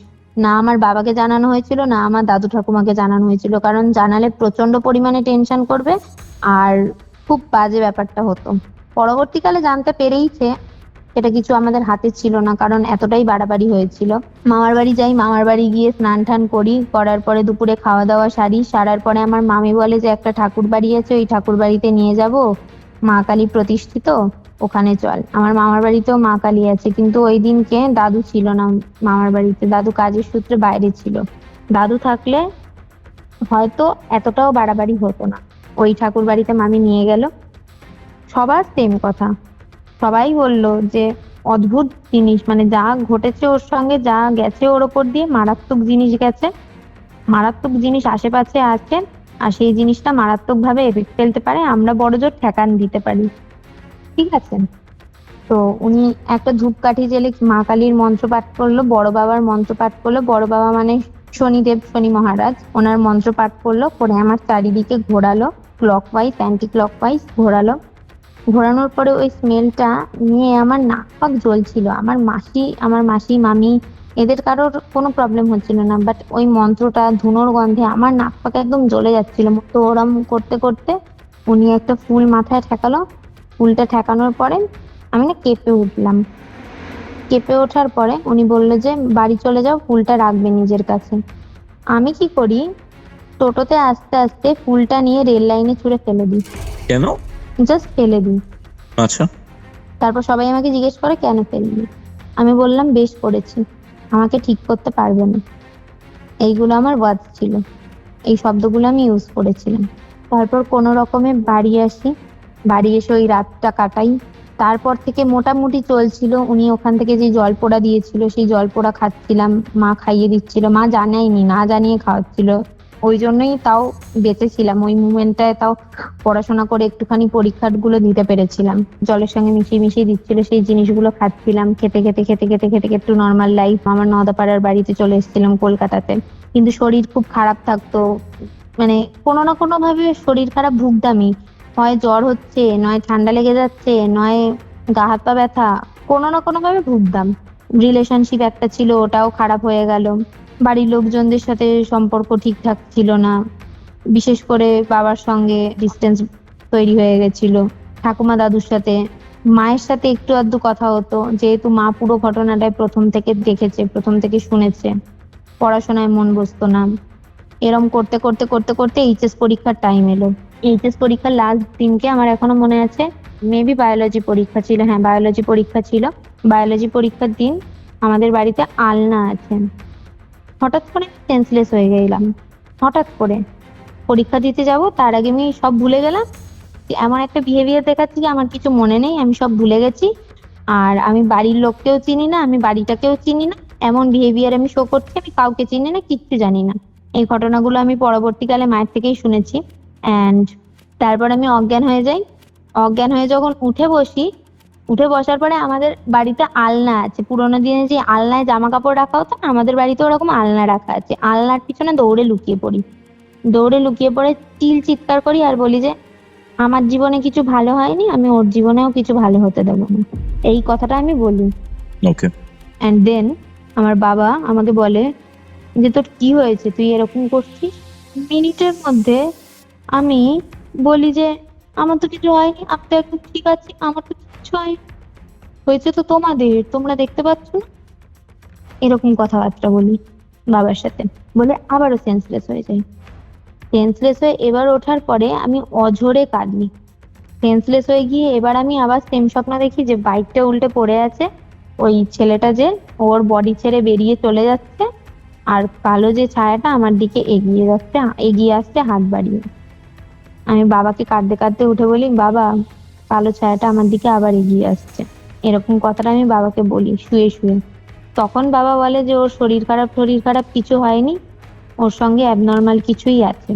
[SPEAKER 3] না আমার বাবাকে জানানো হয়েছিল, না আমার দাদু ঠাকুমাকে জানানো হয়েছিল, কারণ জানালে প্রচন্ড পরিমাণে টেনশন করবে আর খুব বাজে ব্যাপারটা হতো। পরবর্তীকালে জানতে পেরেইছে, সেটা কিছু আমাদের হাতে ছিল না, কারণ এতটাই বাড়াবাড়ি হয়েছিল। মামার বাড়ি যাই, মামার বাড়ি গিয়ে স্নান টান করি, করার পরে দুপুরে খাওয়া দাওয়া সারার পরে আমার মামি বলে যে একটা ঠাকুর বাড়ি আছে, ওই ঠাকুর বাড়িতে নিয়ে যাব, মা কালী প্রতিষ্ঠিত, ওখানে চল। আমার মামার বাড়িতেও মা কালী আছে, কিন্তু ওই দিনকে দাদু ছিল না মামার বাড়িতে, দাদু কাজের সূত্রে বাইরে ছিল। দাদু থাকলে হয়তো এতটাও বাড়াবাড়ি হতো না। ওই ঠাকুর বাড়িতে মামি নিয়ে গেল। সবার সেম কথা, সবাই বলল যে অদ্ভুত জিনিস, মানে যা ঘটেছে ওর সঙ্গে, যা গেছে ওর ওপর দিয়ে, মারাত্মক জিনিস গেছে, মারাত্মক জিনিস আশেপাশে আছে, আর সেই জিনিসটা মারাত্মক ভাবে এফেক্ট ফেলতে পারে, আমরা বড়জোর ঠেকান দিতে পারি, ঠিক আছে। তো উনি একটা ধূপকাঠি জেলে মা কালীর মন্ত্র পাঠ করলো, বড় বাবার মন্ত্র পাঠ করলো। বড় বাবা মানে শনিদেব, শনি মহারাজ, ওনার মন্ত্র পাঠ করলো, করে আমার চারিদিকে ঘোরালো, ক্লকওয়াইজ অ্যান্টি ক্লকওয়াইজ ঘোরালো। ঘোরানোর পরে ওই স্মেলটা নিয়ে আমার নাক পাক জ্বলছিল। আমার মাসি মামি এদের কারোর কোনো প্রবলেম হচ্ছিল না, বাট ওই মন্ত্রটা ধুনোর গন্ধে আমার নাক পাক একদম জ্বলে যাচ্ছিল। তো ওরম করতে করতে উনি একটা ফুল মাথায় ঠেকালো। ফুলটা ঠেকানোর পরে আমি না কেঁপে উঠলাম। কেঁপে ওঠার পরে উনি বললো যে বাড়ি চলে যাও, ফুলটা রাখবে নিজের কাছে। আমি কি করি, টোটোতে আস্তে আস্তে ফুলটা নিয়ে রেল লাইনে ছুঁড়ে ফেলে দিই।
[SPEAKER 4] কেন?
[SPEAKER 3] জাস্ট ফেলে দিই।
[SPEAKER 4] আচ্ছা,
[SPEAKER 3] তারপর সবাই আমাকে জিজ্ঞেস করে কেন ফেললি। আমি বললাম বেশ করেছি, আমাকে ঠিক করতে পারবে না। এইগুলো আমার ওয়ার্ডস ছিল, এই শব্দগুলো আমি ইউজ করেছিলাম। তারপর কোনো রকমে বাড়ি আসি, বাড়ি এসে ওই রাতটা কাটাই। তারপর থেকে মোটামুটি চলছিল। উনি ওখান থেকে যে জল পোড়া দিয়েছিল সেই জল পোড়া খাচ্ছিলাম, মা খাইয়ে দিচ্ছিল, মা জানায়নি, না জানিয়ে খাওয়াচ্ছিল। ওই জন্যই তাও বেঁচেছিলাম ওই মুমেন্টটায়, তাও পড়াশোনা করে একটুখানি পরীক্ষার গুলো দিতে পেরেছিলাম। জলের সঙ্গে মিশিয়ে মিশিয়ে দিচ্ছিল, সেই জিনিসগুলো খাচ্ছিলাম। খেতে খেতে খেতে খেতে খেতে খেতে একটু নর্মাল লাইফ। আমার নদাপাড়ার বাড়িতে চলে এসেছিলাম কলকাতাতে, কিন্তু শরীর খুব খারাপ থাকতো। মানে কোনো না কোনো ভাবে শরীর খারাপ ভুগতামই। হয় জ্বর হচ্ছে, নয় ঠান্ডা লেগে যাচ্ছে, নয় গা হাত পা ব্যথা, কোনো না কোনো ভাবে ভুগতাম। রিলেশনশিপ একটা ছিল, ওটাও খারাপ হয়ে গেল। বাড়ির লোকজনদের সাথে সম্পর্ক ঠিকঠাক ছিল না, বিশেষ করে বাবার সঙ্গে ডিস্টেন্স তৈরি হয়ে গেছিল। ঠাকুমা দাদুর সাথে, মায়ের সাথে একটু আধটু কথা হতো, যেহেতু মা পুরো ঘটনাটাই প্রথম থেকে দেখেছে, প্রথম থেকে শুনেছে। পড়াশোনায় মন বসতো না। এরম করতে করতে করতে করতে এইচএস পরীক্ষার টাইম এলো। এইচএস পরীক্ষার লাস্ট দিনকে আমার এখনো মনে আছে, মেবি বায়োলজি পরীক্ষা ছিল, হ্যাঁ বায়োলজি পরীক্ষা ছিল। বায়োলজি পরীক্ষার দিন আমাদের বাড়িতে আলনা আছে। হঠাৎ করে সেন্সলেস হয়ে গেলাম, হঠাৎ করে। পরীক্ষা দিতে যাব তার আগে আমি সব ভুলে গেলাম। এমন একটা বিহেভিয়ার দেখাচ্ছি যে আমার কিছু মনে নেই, আমি সব ভুলে গেছি, আর আমি বাড়ির লোককেও চিনি না, আমি বাড়িটাকেও চিনি না। এমন বিহেভিয়ার আমি শো করছি, আমি কাউকে চিনি না, কিচ্ছু জানি না। এই ঘটনাগুলো আমি পরবর্তীকালে মায়ের থেকেই শুনেছি। অ্যান্ড তারপর আমি অজ্ঞান হয়ে যাই। অজ্ঞান হয়ে যখন উঠে বসি, উঠে বসার পরে আমাদের বাড়িতে আলনা আছে। পুরোনো দিনে যে আলনায় জামা কাপড় রাখা হতো না, আমাদের বাড়িতে ওরকম আলনা রাখা আছে। আলনার পিছনে দৌড়ে লুকিয়ে পড়ি। দৌড়ে লুকিয়ে পড়ে চিৎকার করি আর বলি যে আমার জীবনে কিছু ভালো হয়নি, আমি ওর জীবনেও কিছু ভালো হতে দেবো না। এই কথাটা আমি বলি।
[SPEAKER 4] ওকে।
[SPEAKER 3] অ্যান্ড দেন আমার বাবা আমাকে বলে যে তোর কি হয়েছে, তুই এরকম করছিস। মিনিটের মধ্যে আমি বলি যে আমার তো কিছু হয়নি, আমি তো একদম ঠিক আছি, আমার তো কিছু হয়নি, হয়েছে তো তোমাদের, তোমরা দেখতে পাচ্ছ না। এরকম কথাবার্তা বলি বাবার সাথে, বলে আবারও সেন্সলেস হয়ে যাই। সেন্সলেস হয়ে এবার ওঠার পরে আমি অঝরে কাঁদি। সেন্সলেস হয়ে গিয়ে এবার আমি আবার সেম স্বপ্ন দেখি যে বাইকটা উল্টে পড়ে আছে, ওই ছেলেটা যে ওর বডি ছেড়ে বেরিয়ে চলে যাচ্ছে, আর কালো যে ছায়াটা আমার দিকে এগিয়ে আসছে হাত বাড়িয়ে। আমি বাবাকে কাঁদতে কাঁদতে উঠে বলি, বাবা কালো ছায়াটা আমার দিকে আবার এগিয়ে আসছে। এরকম কথাটা আমি বাবাকে বলি শুয়ে শুয়ে। তখন বাবা বলে যে ওর শরীর খারাপ কিছু হয়নি, ওর সঙ্গে অ্যাবনর্মাল কিছুই আছে,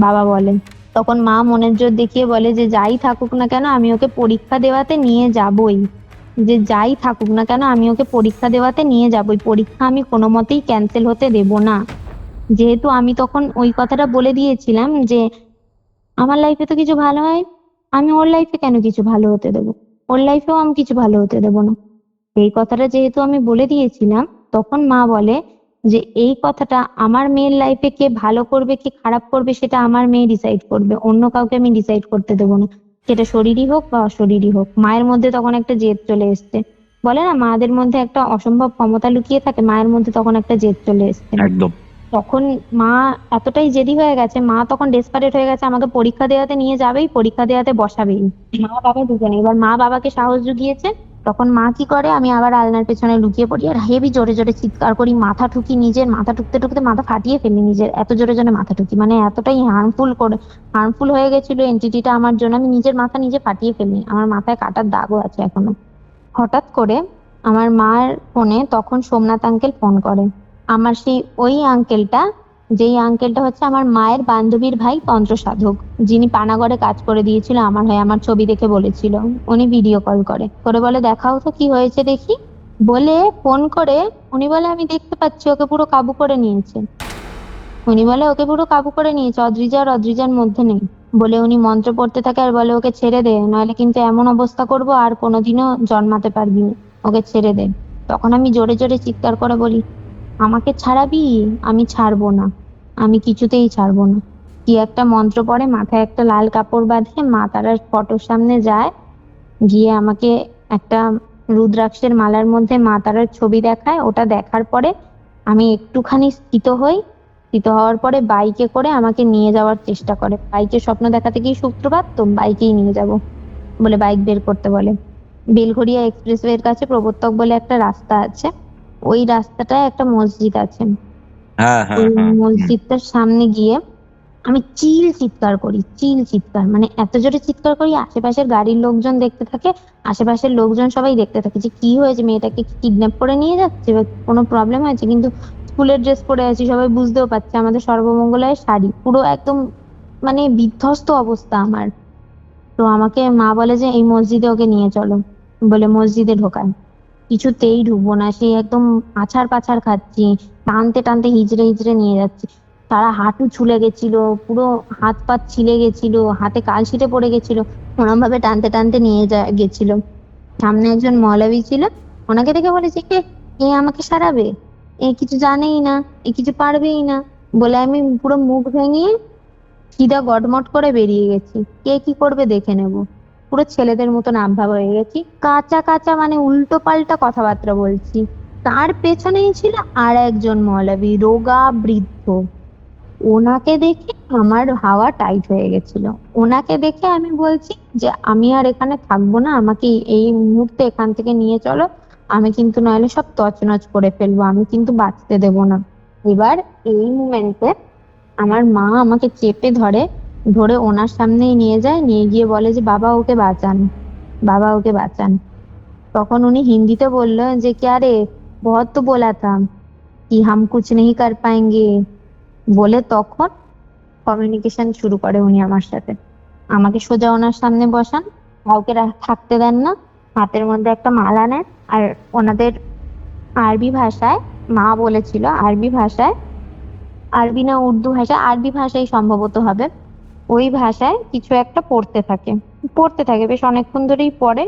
[SPEAKER 3] বাবা বলেন। তখন মা মনের জোর দেখিয়ে বলে যে যাই থাকুক না কেন আমি ওকে পরীক্ষা দেওয়াতে নিয়ে যাবই, যে যাই থাকুক না কেন আমি ওকে পরীক্ষা দেওয়াতে নিয়ে যাবই, পরীক্ষা আমি কোনো মতেই ক্যান্সেল হতে দেব না। যেহেতু আমি তখন ওই কথাটা বলে দিয়েছিলাম যে আমার লাইফে তো কিছু ভালো হয়, আমি ওর লাইফে কেন কিছু ভালো হতে দেবো, ওর লাইফেও আমি কিছু ভালো হতে দেবো না। এই কথাটা যেহেতু আমি বলে দিয়েছিলাম, তখন মা বলে যে এই কথাটা আমার মেয়ের লাইফে কে ভালো করবে কি খারাপ করবে সেটা আমার মেয়ে ডিসাইড করবে, অন্য কাউকে আমি ডিসাইড করতে দেবো না, সেটা শরীরই হোক বা অশরীরই হোক। মায়ের মধ্যে তখন একটা জেদ চলে এসছে, বলে না মাদের মধ্যে একটা অসম্ভব ক্ষমতা লুকিয়ে থাকে, মায়ের মধ্যে তখন একটা জেদ চলে এসছে।
[SPEAKER 4] একদম।
[SPEAKER 3] তখন মা এতটাই জেদি হয়ে গেছে, মা তখন ডেসপারেট হয়ে গেছে, আমাকে পরীক্ষা দেওয়াতে নিয়ে যাবেই, পরীক্ষা দেওয়াতে বসাবেই, মা বাবা দুজনে। এবার মা বাবাকে সাহস জুগিয়েছে। তখন মা কি করে, আমি আবার আলনার পেছনে লুকিয়ে পড়ি আর হেভি জোরে জোরে চিৎকার করি, মাথা ঠুকি, নিজের মাথা ঠুকতে ঠুকতে মাথা ফাটিয়ে ফেলি নিজের, এত জোরে জোরে মাথা ঠুকি, মানে এতটাই হার্মফুল হয়ে গেছিল এন্টিটিটা আমার জন্য, আমি নিজের মাথা নিজে ফাটিয়ে ফেলি, আমার মাথায় কাটার দাগও আছে এখনো। হঠাৎ করে আমার মায়ের ফোনে তখন সোমনাথ আঙ্কেল ফোন করে। আমার সেই ওই আঙ্কেলটা, যেই আঙ্কেলটা হচ্ছে আমার মায়ের বান্ধবীর ভাই তন্ত্র সাধক, যিনি পানাগড়ে কাজ করে দিয়েছিল আমার হয়ে, আমার ছবি দেখে বলেছিল। উনি ভিডিও কল করে বলে দেখাও তো কি হয়েছে দেখি, বলে ফোন করে উনি বলে আমি দেখতে পাচ্ছি ওকে পুরো কাবু করে নিয়েছে। উনি বলে ওকে পুরো কাবু করে নিয়েছে, অদ্রিজা আর অদ্রিজার মধ্যে নেই। বলে উনি মন্ত্র পড়তে থাকে আর বলে ওকে ছেড়ে দে, নইলে কিন্তু এমন অবস্থা করবো আর কোনোদিনও জন্মাতে পারবি না, ওকে ছেড়ে দে। তখন আমি জোরে জোরে চিৎকার করে বলি, আমাকে ছাড়াবি? আমি ছাড়বো না, আমি কিছুতেই ছাড়বো না। কি একটা মন্ত্র পড়ে, মাথায় একটা লাল কাপড় বাঁধে, মা তারার ফটোর সামনে যায়, গিয়ে আমাকে একটা রুদ্রাক্ষের মালার মধ্যে মা তারার ছবি দেখায়। ওটা দেখার পরে আমি একটুখানি স্থিত হই। স্থিত হওয়ার পরে বাইকে করে আমাকে নিয়ে যাওয়ার চেষ্টা করে। বাইকে স্বপ্ন দেখাতে গিয়ে সূত্রপাত, তো বাইকেই নিয়ে যাব বলে বাইক বের করতে বলে। বেলঘড়িয়া এক্সপ্রেসওয়ের কাছে প্রবর্তক বলে একটা রাস্তা আছে, ওই রাস্তাটায় একটা মসজিদ আছে।
[SPEAKER 4] হ্যাঁ হ্যাঁ
[SPEAKER 3] ওই
[SPEAKER 4] হ্যাঁ
[SPEAKER 3] মসজিদটার সামনে গিয়ে আমি চিৎকার করি, চিৎকার, মানে এত জোরে চিৎকার করি আশেপাশের গাড়ির লোকজন দেখতে থাকে। আশেপাশের লোকজন সবাই দেখতে থাকে যে কি হয়েছে, মেয়েটাকে কিডন্যাপ করে নিয়ে যাচ্ছে বা কোনো প্রবলেম হয়েছে। কিন্তু স্কুলের ড্রেস পরে আছি, সবাই বুঝতেও পারছে, আমাদের সর্বমঙ্গলায় শাড়ি, পুরো একদম মানে বিধ্বস্ত অবস্থা আমার। তো আমাকে মা বলে যে এই মসজিদে ওকে নিয়ে চলো, বলে মসজিদে ঢোকায়। কিছুতেই ঢুকবো না, সেই একদম আছাড় পাছাড় খাচ্ছি, টানতে টানতে হিজড়ে হিজড়ে নিয়ে যাচ্ছি। তারা হাঁটু ছুলে গেছিল, পুরো হাত পা ছিলে গেছিল, হাতে কালশিটে পড়ে গেছিল, ওরম ভাবে টানতে টানতে নিয়ে গেছিল। সামনে একজন মৌলবী ছিল, ওনাকে দেখে বলেছে কে, এ আমাকে সারাবে, এ কিছু জানেই না, এ কিছু পারবেই না। বলে আমি পুরো মুখ ভেঙিয়ে সিধা গটমট করে বেরিয়ে গেছি, কে কি করবে দেখে নেব। পুরো ছেলেদের মতন আবভাব হয়ে গেছি, কাঁচা কাঁচা মানে উল্টো পাল্টা কথাবার্তা বলছি। তার পেছনেই ছিল আর একজন মৌলবী, রোগা বৃদ্ধ। ওনাকে দেখে আমার হাওয়া টাইট হয়ে গেছিল। ওনাকে দেখে আমি বলছি যে আমি আর এখানে থাকবো না, আমাকে এই মুহূর্তে এখান থেকে নিয়ে চলো, আমি কিন্তু নইলে সব তছনছ করে ফেলবো, আমি কিন্তু বাঁচতে দেব না। এবার এই মুমেন্টে আমার মা আমাকে চেপে ধরে, ধরে ওনার সামনেই নিয়ে যায়, নিয়ে গিয়ে বলে যে বাবা ওকে বাঁচান, বাবা ওকে বাঁচান। তখন উনি হিন্দিতে বললো যে ক্যা রে, বহুত তো बोला था कि हम कुछ नहीं कर पाएंगे, বলে তখন কমিউনিকেশন শুরু করে উনি আমার সাথে। আমাকে সোজা ওনার সামনে বসান, কাউকে থাকতে দেন না, হাতের মধ্যে একটা মালা নেন, আর ওনাদের আরবি ভাষায়, মা বলেছিল আরবি ভাষায়, আরবি না উর্দু ভাষা, আরবি ভাষাই সম্ভবত হবে, ওই ভাষায় কিছু একটা পড়তে থাকে বেশ অনেকক্ষণ ধরেই পড়ে,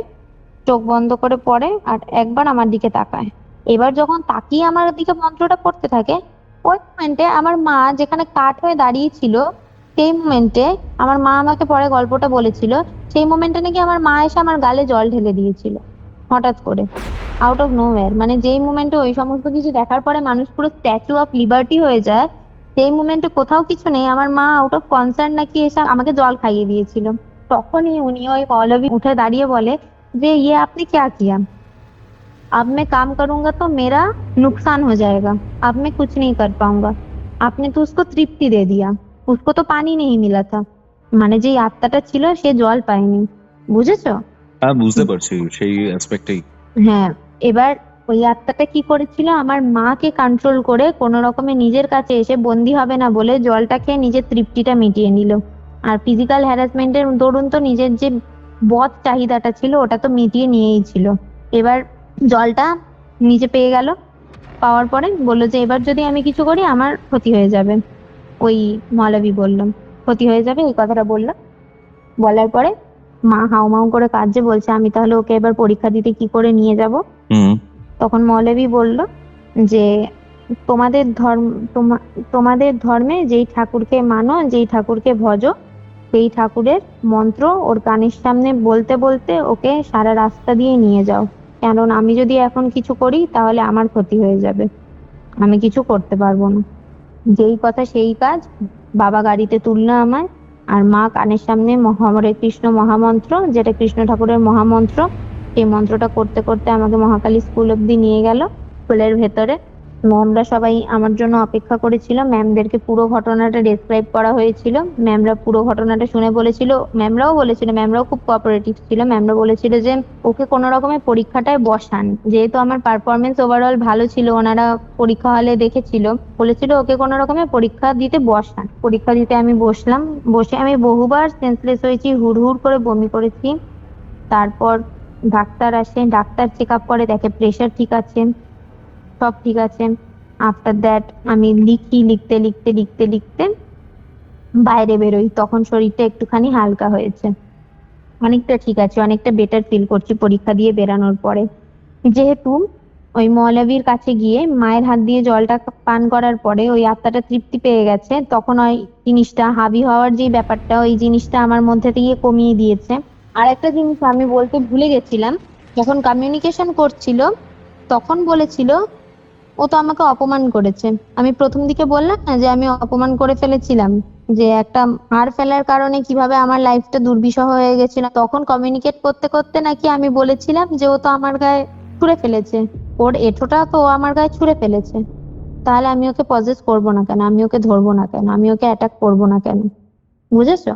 [SPEAKER 3] চোখ বন্ধ করে পড়ে আর একবার আমার দিকে তাকায়। এবার যখন তাকিয়ে আমার দিকে মন্ত্রটা পড়তে থাকে, ওই মোমেন্টে আমার মা যেখানে কাঠ হয়ে দাঁড়িয়ে ছিল, সেই মোমেন্টে আমার মা আমাকে পরে গল্পটা বলেছিল, সেই মোমেন্টে নাকি আমার মা এসে আমার গালে জল ঢেলে দিয়েছিল হঠাৎ করে, আউট অফ নোওয়্যার। মানে যেই মোমেন্টে ওই সমস্ত কিছু দেখার পরে মানুষ পুরো স্ট্যাচু অফ লিবার্টি হয়ে যায়, সেই মোমেন্টে কোথাও কিছু নেই, আমার মা আউট অফ কনসার্ন নাকি এসে আমাকে জল খাইয়ে দিয়েছিল। তখনই উনি ওই মৌলবী উঠে দাঁড়িয়ে বলে যে ये आपने क्या किया, अब मैं काम करूंगा तो मेरा नुकसान हो जाएगा, अब मैं कुछ नहीं कर पाऊंगा, आपने तो उसको तृप्ति दे दिया, उसको तो पानी नहीं मिला था। মানে যে আত্মাটা ছিল সে জল পায়নি, বুঝেছো?
[SPEAKER 4] হ্যাঁ বুঝতে পারছি সেই অ্যাসপেক্টেই।
[SPEAKER 3] হ্যাঁ, এবার ওই আত্মাটা কি করেছিল, আমার মাকে কন্ট্রোল করে কোন রকমে নিজের কাছে এসে বন্দি হবে না বলে জলটা খেয়ে নিজের তৃপ্তিটা মিটিয়ে নিল। আর ফিজিক্যাল হ্যারাসমেন্টের দরুন তো নিজের যে বদ চাহিদাটা ছিল ওটা তো মিটিয়ে নিয়েই ছিল। এবার জলটা নিজে পেয়ে গেল, পাওয়ার পরে বললো যে এবার যদি আমি কিছু করি আমার ক্ষতি হয়ে যাবে। ওই মৌলবী বললাম ক্ষতি হয়ে যাবে, এই কথাটা বললো। বলার পরে মা হাউমাউ করে কাঁদছে, বলছে আমি তাহলে ওকে এবার পরীক্ষা দিতে কি করে নিয়ে যাব।
[SPEAKER 4] হুম।
[SPEAKER 3] তখন মৌলবী বলল যে তোমাদের তোমাদের ধর্মে যেই ঠাকুরকে মানো, যেই ঠাকুরকে ভজো, সেই ঠাকুরের মন্ত্র ওর কানের সামনে বলতে বলতে ওকে সারা রাস্তা দিয়ে নিয়ে যাও, কারণ আমি যদি এখন কিছু করি তাহলে আমার ক্ষতি হয়ে যাবে, আমি কিছু করতে পারবো না। যেই কথা সেই কাজ, বাবা গাড়িতে তুললো আমায়, আর মা কানের সামনে হরে কৃষ্ণ মহামন্ত্র, যেটা কৃষ্ণ ঠাকুরের মহামন্ত্র, সেই মন্ত্রটা করতে করতে আমাকে মহাকালী স্কুল অব্দি নিয়ে গেল। স্কুলের ভেতরে ম্যামরা সবাই আমার জন্য অপেক্ষা করেছিল, ম্যামদেরকে পুরো ঘটনাটা ডেসক্রাইব করা হয়েছিল। ম্যামরা পুরো ঘটনাটা শুনে বলেছিল, ম্যামরাও খুব কোঅপারেটিভ ছিল, ম্যামরা বলেছিল যে ওকে কোনো রকমের পরীক্ষাটায় বসান, যেহেতু আমার পারফরমেন্স ওভারঅল ভালো ছিল, ওনারা পরীক্ষা হলে দেখেছিল, বলেছিল ওকে কোনো রকমের পরীক্ষা দিতে বসান। পরীক্ষা দিতে আমি বসলাম, বসে আমি বহুবার সেন্সলেস হয়েছি, হুড় করে বমি করেছি। তারপর ডাক্তার আসে, ডাক্তার চেক আপ করে, দেখে প্রেশার ঠিক আছে, সব ঠিক আছে। আফটার দ্যাট আমি লিখতে লিখতে বাইরে বেরোই, তখন শরীরটা একটুখানি হালকা হয়েছে, অনেকটা ঠিক আছে, অনেকটা বেটার ফিল করছি পরীক্ষা দিয়ে বেরানোর পরে। যেহেতু ওই মৌলবীর কাছে গিয়ে মায়ের হাত দিয়ে জলটা পান করার পরে ওই আত্মাটা তৃপ্তি পেয়ে গেছে, তখন ওই জিনিসটা হাবি হওয়ার যে ব্যাপারটা, ওই জিনিসটা আমার মধ্যে থেকে কমিয়ে দিয়েছে। আর একটা জিনিস আমি বলতে ভুলে গেছিলাম, যখন কমিউনিকেশন করছিল তখন বলেছিল ও তো আমাকে অপমান করেছে। আমি প্রথম দিকে বললাম না যে আমি অপমান করে ফেলেছিলাম, যে একটা হার ফেলার কারণে কিভাবে আমার লাইফটা দুর্বিষহ হয়ে গেছিল, তখন কমিউনিকেট করতে করতে নাকি আমি বলেছিলাম যে ও তো আমার গায়ে ছুঁড়ে ফেলেছে, ওর এঁঠোটা তো ও আমার গায়ে ছুঁড়ে ফেলেছে, তাহলে আমি ওকে পজেস করবো না কেন, আমি ওকে ধরবো না কেন, আমি ওকে অ্যাটাক করবো না কেন? বুঝেছো?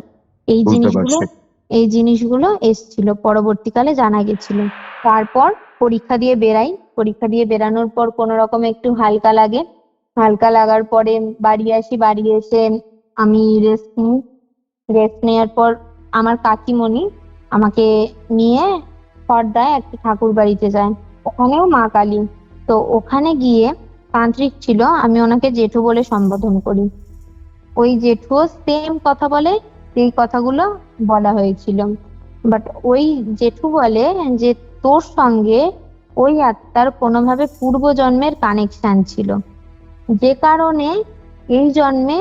[SPEAKER 3] এই
[SPEAKER 4] বুঝতে
[SPEAKER 3] জিনিসগুলো
[SPEAKER 4] পারছি।
[SPEAKER 3] এই জিনিসগুলো এসছিল, পরবর্তীকালে জানা গেছিল। তারপর পরীক্ষা দিয়ে বেরাই, পরীক্ষা দিয়ে বেরানোর পর কোনো রকম একটু হালকা লাগে, হালকা লাগার পরে বাড়ি আসি, বাড়ি এসে আমি রেস্ট নেওয়ার পর আমার কাকিমণি আমাকে নিয়ে খড়দায় একটা ঠাকুর বাড়িতে যায়, ওখানেও মা কালী। তো ওখানে গিয়ে তান্ত্রিক ছিল, আমি ওনাকে জেঠু বলে সম্বোধন করি, ওই জেঠুও সেম কথা বলে সেই কথাগুলো বলা হয়েছিল। বাট ওই জেঠু বলে যে তোর সঙ্গে ওই আত্মার কোনোভাবে পূর্বজন্মের কানেকশন ছিল, যে কারণে এই জন্মে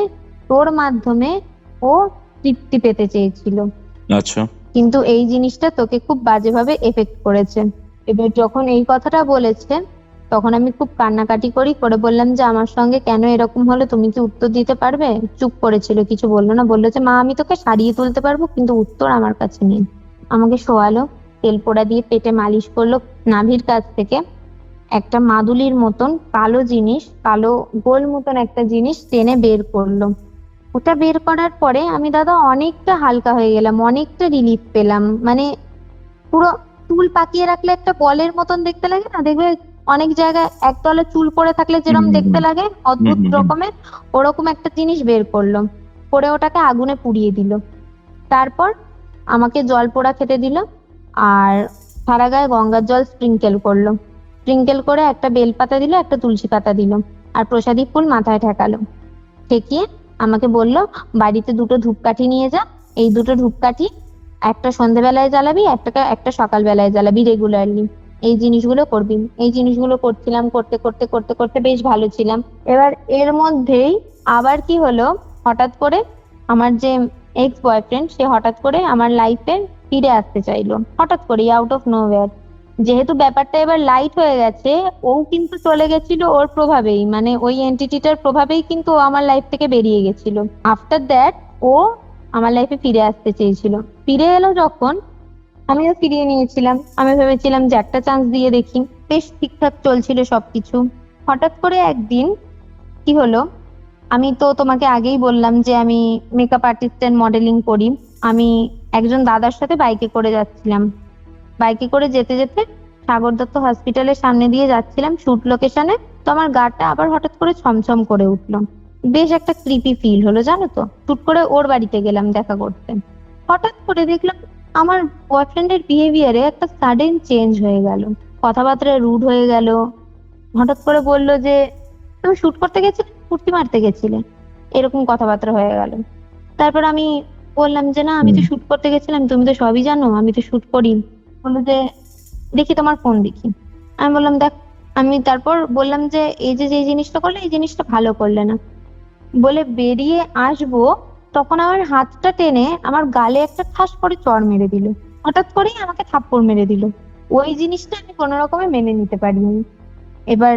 [SPEAKER 3] তোর মাধ্যমে ও তৃপ্তি পেতে চেয়েছিল,
[SPEAKER 4] আচ্ছা।
[SPEAKER 3] কিন্তু এই জিনিসটা তোকে খুব বাজেভাবে এফেক্ট করেছে। এবার যখন এই কথাটা বলেছে তখন আমি খুব কান্নাকাটি করে বললাম যে আমার সঙ্গে কেন এরকম হলো, তুমি কি উত্তর দিতে পারবে? চুপ করেছিল, কিছু বললো না, বললো যে মা আমি তোকে সারিয়ে তুলতে পারবো কিন্তু উত্তর আমার কাছে নেই। আমাকে শোয়ালো, তেল পোড়া দিয়ে পেটে মালিশ করলো, নাভির কাছ থেকে একটা মাদুলির মতন কালো জিনিস, কালো গোল মতন একটা জিনিস টেনে বের করলো। ওটা বের করার পরে আমি দাদা অনেকটা হালকা হয়ে গেলাম, অনেকটা রিলিফ পেলাম, মানে পুরো চুল পাকিয়ে রাখলে একটা বলের মতন দেখতে লাগে না, দেখবে অনেক জায়গায় একতলা চুল পড়ে থাকলে যেরকম
[SPEAKER 4] হুম,
[SPEAKER 3] দেখতে লাগে অদ্ভুত
[SPEAKER 4] হুম, হুম।
[SPEAKER 3] রকমের, ওরকম একটা জিনিস বের করলো, করে ওটাকে আগুনে পুড়িয়ে দিল। তারপর আমাকে জল পোড়া খেতে দিল, আর সারা গায়ে গঙ্গার জল স্প্রিঙ্কেল করলো, স্প্রিঙ্কেল করে একটা বেলপাতা দিল, একটা তুলসী পাতা দিল, আর প্রসাদী ফুল মাথায় ঠেকালো। ঠেকিয়ে আমাকে বলল বাড়িতে দুটো ধূপকাঠি নিয়ে যা, এই দুটো ধূপকাঠি একটা সন্ধ্যেবেলায় জ্বালাবি, একটা সকালবেলায় জ্বালাবি রেগুলারলি, এই জিনিসগুলো করবি। এই জিনিসগুলো করছিলাম, করতে করতে করতে করতে বেশ ভালো ছিলাম। এবার এর মধ্যেই আবার কি হলো, হঠাৎ করে আমার যে এক্স বয়ফ্রেন্ড সে হঠাৎ করে আমার লাইফে ফিরে আসতে চাইলো, হঠাৎ করে আউট অফ নোওয়্যার। যেহেতু ব্যাপারটা এবার লাইট হয়ে গেছে, ও কিন্তু চলে গেছিল ওর প্রভাবেই, মানে ওই এন্টিটিটার প্রভাবেই কিন্তু ও আমার লাইফ থেকে বেরিয়ে গেছিল। আফটার দ্যাট ও আমার লাইফে ফিরে আসতে চেয়েছিল, ফিরে এলো যখন আমিও ফিরিয়ে নিয়েছিলাম, আমি ভেবেছিলাম যে একটা চান্স দিয়ে দেখি, বেশ ঠিকঠাক চলছিল সবকিছু। হঠাৎ করে একদিন কি হলো, আমি তো তোমাকে আগেই বললাম যে আমি মেকআপ আর্টিস্ট এন্ড মডেলিং করি। আমি একজন দাদার সাথে বাইকে করে যাচ্ছিলাম, বাইকে করে যেতে যেতে সাগর দত্ত হসপিটালের সামনে দিয়ে যাচ্ছিলাম শুট লোকেশনে, তো আমার গাটা আবার হঠাৎ করে ছমছম করে উঠলো, বেশ একটা ক্রিপি ফিল হলো জানো তো। শুট করে ওর বাড়িতে গেলাম দেখা করতে, হঠাৎ করে দেখলাম আমার বয়ফ্রেন্ডের বিহেভিয়ারে একটা সাডেন চেঞ্জ হয়ে গেল, কথাবার্তা রুড হয়ে গেল। হঠাৎ করে বললো যে তুমি শুট করতে গেছিলে, ফুর্তি মারতে গেছিলে, এরকম কথাবার্তা হয়ে গেল। তারপর আমি বললাম যে না আমি তো শুট করতে গেছিলাম, তুমি তো সবই জানো আমি তো শুট করি। বললো যে দেখি তোমার ফোন দেখি। আমি বললাম দেখ। আমি তারপর বললাম যে এই যে যে জিনিসটা করলে এই জিনিসটা ভালো করলে না, বলে বেরিয়ে আসবো তখন আমার হাতটা টেনে আমার গালে একটা ঠাস করে চড় মেরে দিল, হঠাৎ করেই আমাকে থাপ্পড় মেরে দিল। ওই জিনিসটা আমি কোনো রকমে মেনে নিতে পারিনি। এবার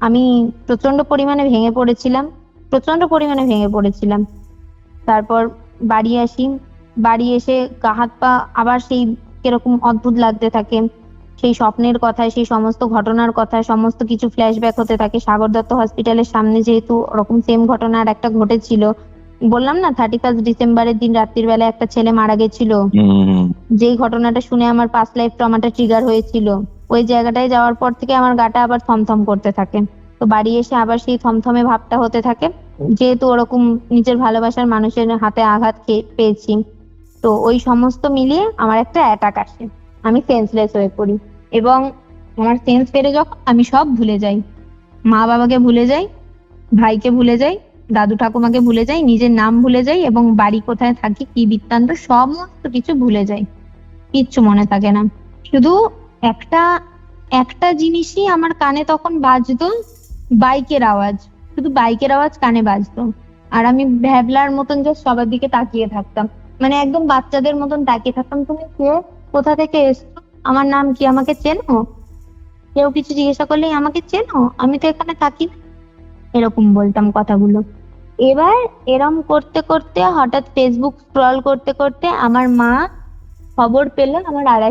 [SPEAKER 3] আমি প্রচন্ড পরিমাণে ভেঙে পড়েছিলাম, প্রচন্ড পরিমাণে ভেঙে পড়েছিলাম। তারপর বাড়ি আসি, বাড়ি এসে গা হাত পা আবার সেই কিরকম অদ্ভুত লাগতে থাকে, সেই স্বপ্নের কথায়, সেই সমস্ত ঘটনার কথায় সমস্ত কিছু ফ্ল্যাশব্যাক হতে থাকে। সাগর দত্ত হসপিটালের সামনে যেহেতু ওরকম সেম ঘটনা আর একটা ঘটেছিল, বললাম না 31 ডিসেম্বরের দিন রাত্রির বেলা একটা ছেলে মারা গেছিল, যেই ঘটনাটা শুনে আমার পাস্ট লাইফ ট্রমাটা ট্রিগার হয়েছিল, ওই জায়গাটায় যাওয়ার পর থেকে আমার গাটা আবার থমথম করতে থাকে। তো বাড়ি এসে আবার সেই থমথমে ভাবটা হতে থাকে, যেহেতু ওরকম নিজের ভালোবাসার মানুষের হাতে আঘাত পেয়েছি। তো ওই সমস্ত মিলিয়ে আমার একটা অ্যাটাক আসে, আমি সেন্সলেস হয়ে পড়ি, এবং আমার সেন্স ফেরে যখন আমি সব ভুলে যাই। মা বাবাকে ভুলে যাই, ভাইকে ভুলে যাই, দাদু ঠাকুমাকে ভুলে যাই, নিজের নাম ভুলে যাই এবং বাড়ি কোথায় থাকি, কি বৃত্তান্ত সমস্ত কিছু ভুলে যাই। কিচ্ছু মনে থাকে না। শুধু একটা একটা জিনিসই আমার কানে তখন বাজতো, বাইকের আওয়াজ। শুধু বাইকের আওয়াজ কানে বাজতো, আর আমি ভ্যাবলার মতন যে সবার দিকে তাকিয়ে থাকতাম, মানে একদম বাচ্চাদের মতন তাকিয়ে থাকতাম। তুমি কে, কোথা থেকে এসছো, আমার নাম কি, আমাকে চেনো? কেউ কিছু জিজ্ঞাসা করলেই আমাকে চেনো, আমি তো এখানে থাকি না, এরকম বলতাম কথাগুলো। এবার এরম করতে করতে হঠাৎ ফেসবুক স্ক্রল করতে করতে আমার মা খবর পেল আমার আর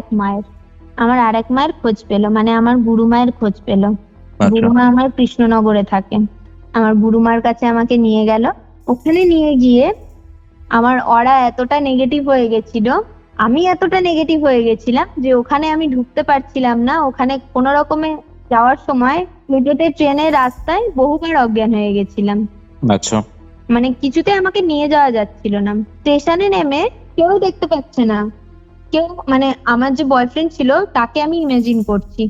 [SPEAKER 3] এক মায়ের খোঁজ পেল, মানে আমার গুরু মায়ের খোঁজ পেল।
[SPEAKER 4] আচ্ছা।
[SPEAKER 3] গুরুমা আমার কৃষ্ণনগরে থাকে। আমার গুরুমার কাছে আমাকে নিয়ে গেল। ওখানে নিয়ে গিয়ে আমার অরা এতটা নেগেটিভ হয়ে গেছিল, আমি এতটা নেগেটিভ হয়ে গেছিলাম যে ওখানে আমি ঢুকতে পারছিলাম না। ওখানে কোনো রকমে যাওয়ার সময় প্লুটোতে ট্রেনের রাস্তায় বহুবার অজ্ঞান হয়ে গেছিলাম।
[SPEAKER 4] আচ্ছা।
[SPEAKER 3] মানে কিছুতে আমাকে নিয়ে যাওয়া যাচ্ছিল না। স্টেশনে নেমে কেউ দেখতে পাচ্ছে না, কেউ, মানে আমার যে বয়ফ্রেন্ড ছিল তাকে আমি ইমাজিন করছি,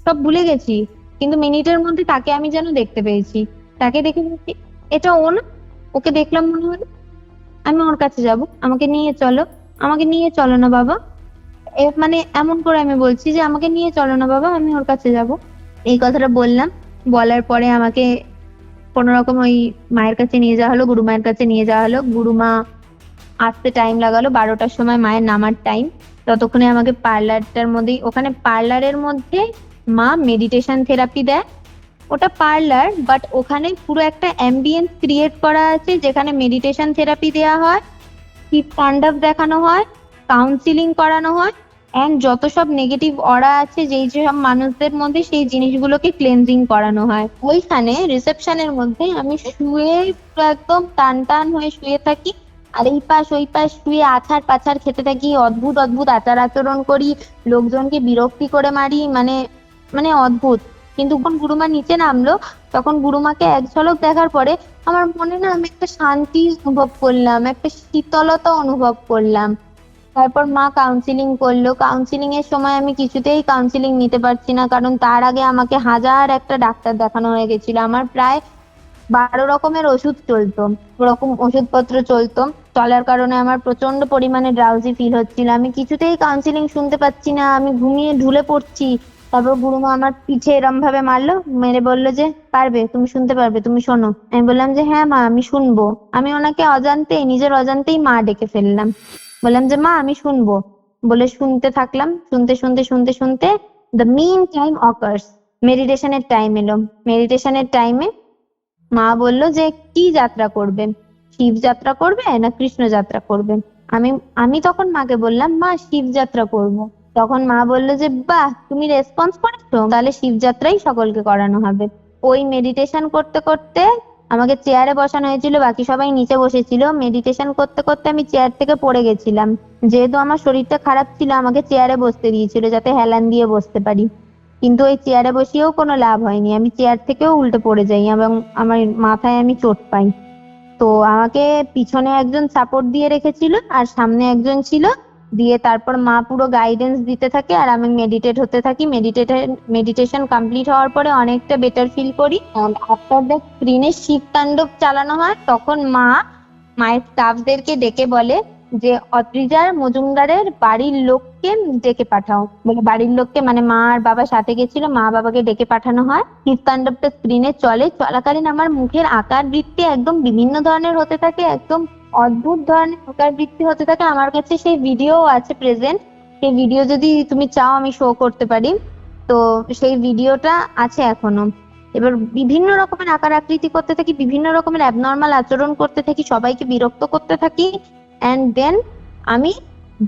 [SPEAKER 3] সব ভুলে গেছি, কিন্তু মিনিটের মধ্যে তাকে আমি যেন দেখতে পেয়েছি। তাকে দেখে বলছি, এটা ও না? ওকে দেখলাম মনে হলো, আমি ওর কাছে যাব, আমাকে নিয়ে চলো, আমাকে নিয়ে চলো না বাবা। মানে এমন করে আমি বলছি যে আমাকে নিয়ে চলো না বাবা, আমি ওর কাছে যাব। এই কথাটা বললাম। বলার পরে আমাকে কোন রকম ওই মায়ের কাছে নিয়ে যাওয়া হলো, গুরু মায়ের কাছে নিয়ে যাওয়া হলো। গুরুমা আসতে টাইম লাগালো, 12টার সময় মায়ের নামার টাইম। ততক্ষণে আমাকে পার্লারটার মধ্যেই, ওখানে পার্লারের মধ্যে মা মেডিটেশন থেরাপি দেয়। ওটা পার্লার, বাট ওখানে পুরো একটা অ্যাম্বিয়েন্স ক্রিয়েট করা আছে যেখানে মেডিটেশন থেরাপি দেওয়া হয়, শিব তাণ্ডব দেখানো হয়, কাউন্সিলিং করানো হয়, অ্যান্ড যত সব নেগেটিভ অরা আছে যেই সব মানুষদের মধ্যে, সেই জিনিসগুলোকে ক্লেনজিং করানো হয়। ওইখানে রিসেপশনের মধ্যে আমি শুয়ে পুরো একদম টান টান হয়ে শুয়ে থাকি, আর এই পাশ ওই পাশ শুয়ে আছাড় পাছাড় খেতে থাকি, অদ্ভুত অদ্ভুত আচার আচরণ করি, লোকজনকে বিরক্তি করে মারি, মানে মানে অদ্ভুত। কিন্তু যখন গুরুমা নিচে নামলো, তখন গুরুমাকে এক ঝলক দেখার পরে আমার মনে না, আমি একটা শান্তি অনুভব করলাম, একটা শীতলতা অনুভব করলাম। তারপর মা কাউন্সিলিং করলো। কাউন্সিলিং এর সময় আমি কিছুতেই কাউন্সিলিং নিতে পারছি না, কারণ তার আগে আমাকে হাজার একটা ডাক্তার দেখানো হয়ে গেছিল। আমার প্রায় 12 রকমের ওষুধ চলতো, ওরকম ওষুধপত্র চলতো। চলার কারণে আমার প্রচন্ড পরিমাণে ড্রাউজি ফিল হচ্ছিল। আমি কিছুতেই কাউন্সিলিং শুনতে পাচ্ছি না, আমি ঘুমিয়ে ঢুলে পড়ছি। তারপর গুরুমা আমার পিঠে এরম ভাবে মারলো, মেরে বললো যে পারবে, তুমি শুনতে পারবে, তুমি শোনো। আমি বললাম যে হ্যাঁ মা, আমি শুনবো। আমি ওনাকে অজান্তেই, নিজের অজান্তেই মা ডেকে ফেললাম। বললাম যে মা, আমি শুনবো। বলে শুনতে থাকলাম। শুনতে শুনতে শুনতে শুনতে দ্য মিন টাইম অকার্স, মেডিটেশনের টাইম এলো। মেডিটেশনের টাইমে মা বললো যে কি যাত্রা করবে, শিব যাত্রা করবে না কৃষ্ণ যাত্রা করবে? আমি আমি তখন মাকে বললাম, মা শিব যাত্রা করবো। তখন মা বললো যে বাহ, তুমি রেসপন্স করেছো, তাহলে শিব যাত্রাই সকলকে করানো হবে। ওই মেডিটেশন করতে করতে আমাকে চেয়ারে বসানো হয়েছিল, বাকি সবাই নিচে বসেছিল। মেডিটেশন করতে করতে আমি চেয়ার থেকে পড়ে গেছিলাম। যেহেতু আমার শরীরটা খারাপ ছিল, আমাকে চেয়ারে বসতে দিয়েছিল যাতে হেলান দিয়ে বসতে পারি, কিন্তু ওই চেয়ারে বসিয়েও কোনো লাভ হয়নি। আমি চেয়ার থেকেও উল্টে পড়ে যাই এবং আমার মাথায় আমি চোট পাই। তো আমাকে পিছনে একজন সাপোর্ট দিয়ে রেখেছিল আর সামনে একজন ছিল। দিয়ে তারপর মা পুরো গাইডেন্স দিতে থাকে আর আমি মেডিটেট হতে থাকি। মেডিটেশন কমপ্লিট হওয়ার পরে অনেকটা বেটার ফিল করি। আফটার দ্যাট স্ক্রিনে শিব তাণ্ডব চালানো হয়, তখন মায়ের স্টাফদেরকে ডেকে বলে যে অদ্রিজার মজুমদারের বাড়ির লোককে ডেকে পাঠাও। বলে বাড়ির লোককে, মানে মা আর বাবা সাথে গেছিল, মা বাবাকে ডেকে পাঠানো হয়। শিব তাণ্ডবটা স্ক্রিনে চলাকালীন আমার মুখের আকার বৃত্তি একদম বিভিন্ন ধরনের হতে থাকে, একদম অদ্ভুত ধরনের আকার বৃত্তি হতে থাকে। আমার কাছে সেই ভিডিও আছে প্রেজেন্ট। সেই ভিডিও যদি তুমি চাও আমি শো করতে পারি। তো সেই ভিডিওটা আছে এখনো। এবার বিভিন্ন রকমের আকার আকৃতি করতে থাকি, বিভিন্ন রকমের অ্যাবনর্মাল আচরণ করতে থাকি, সবাইকে বিরক্ত করতে থাকি, অ্যান্ড দেন আমি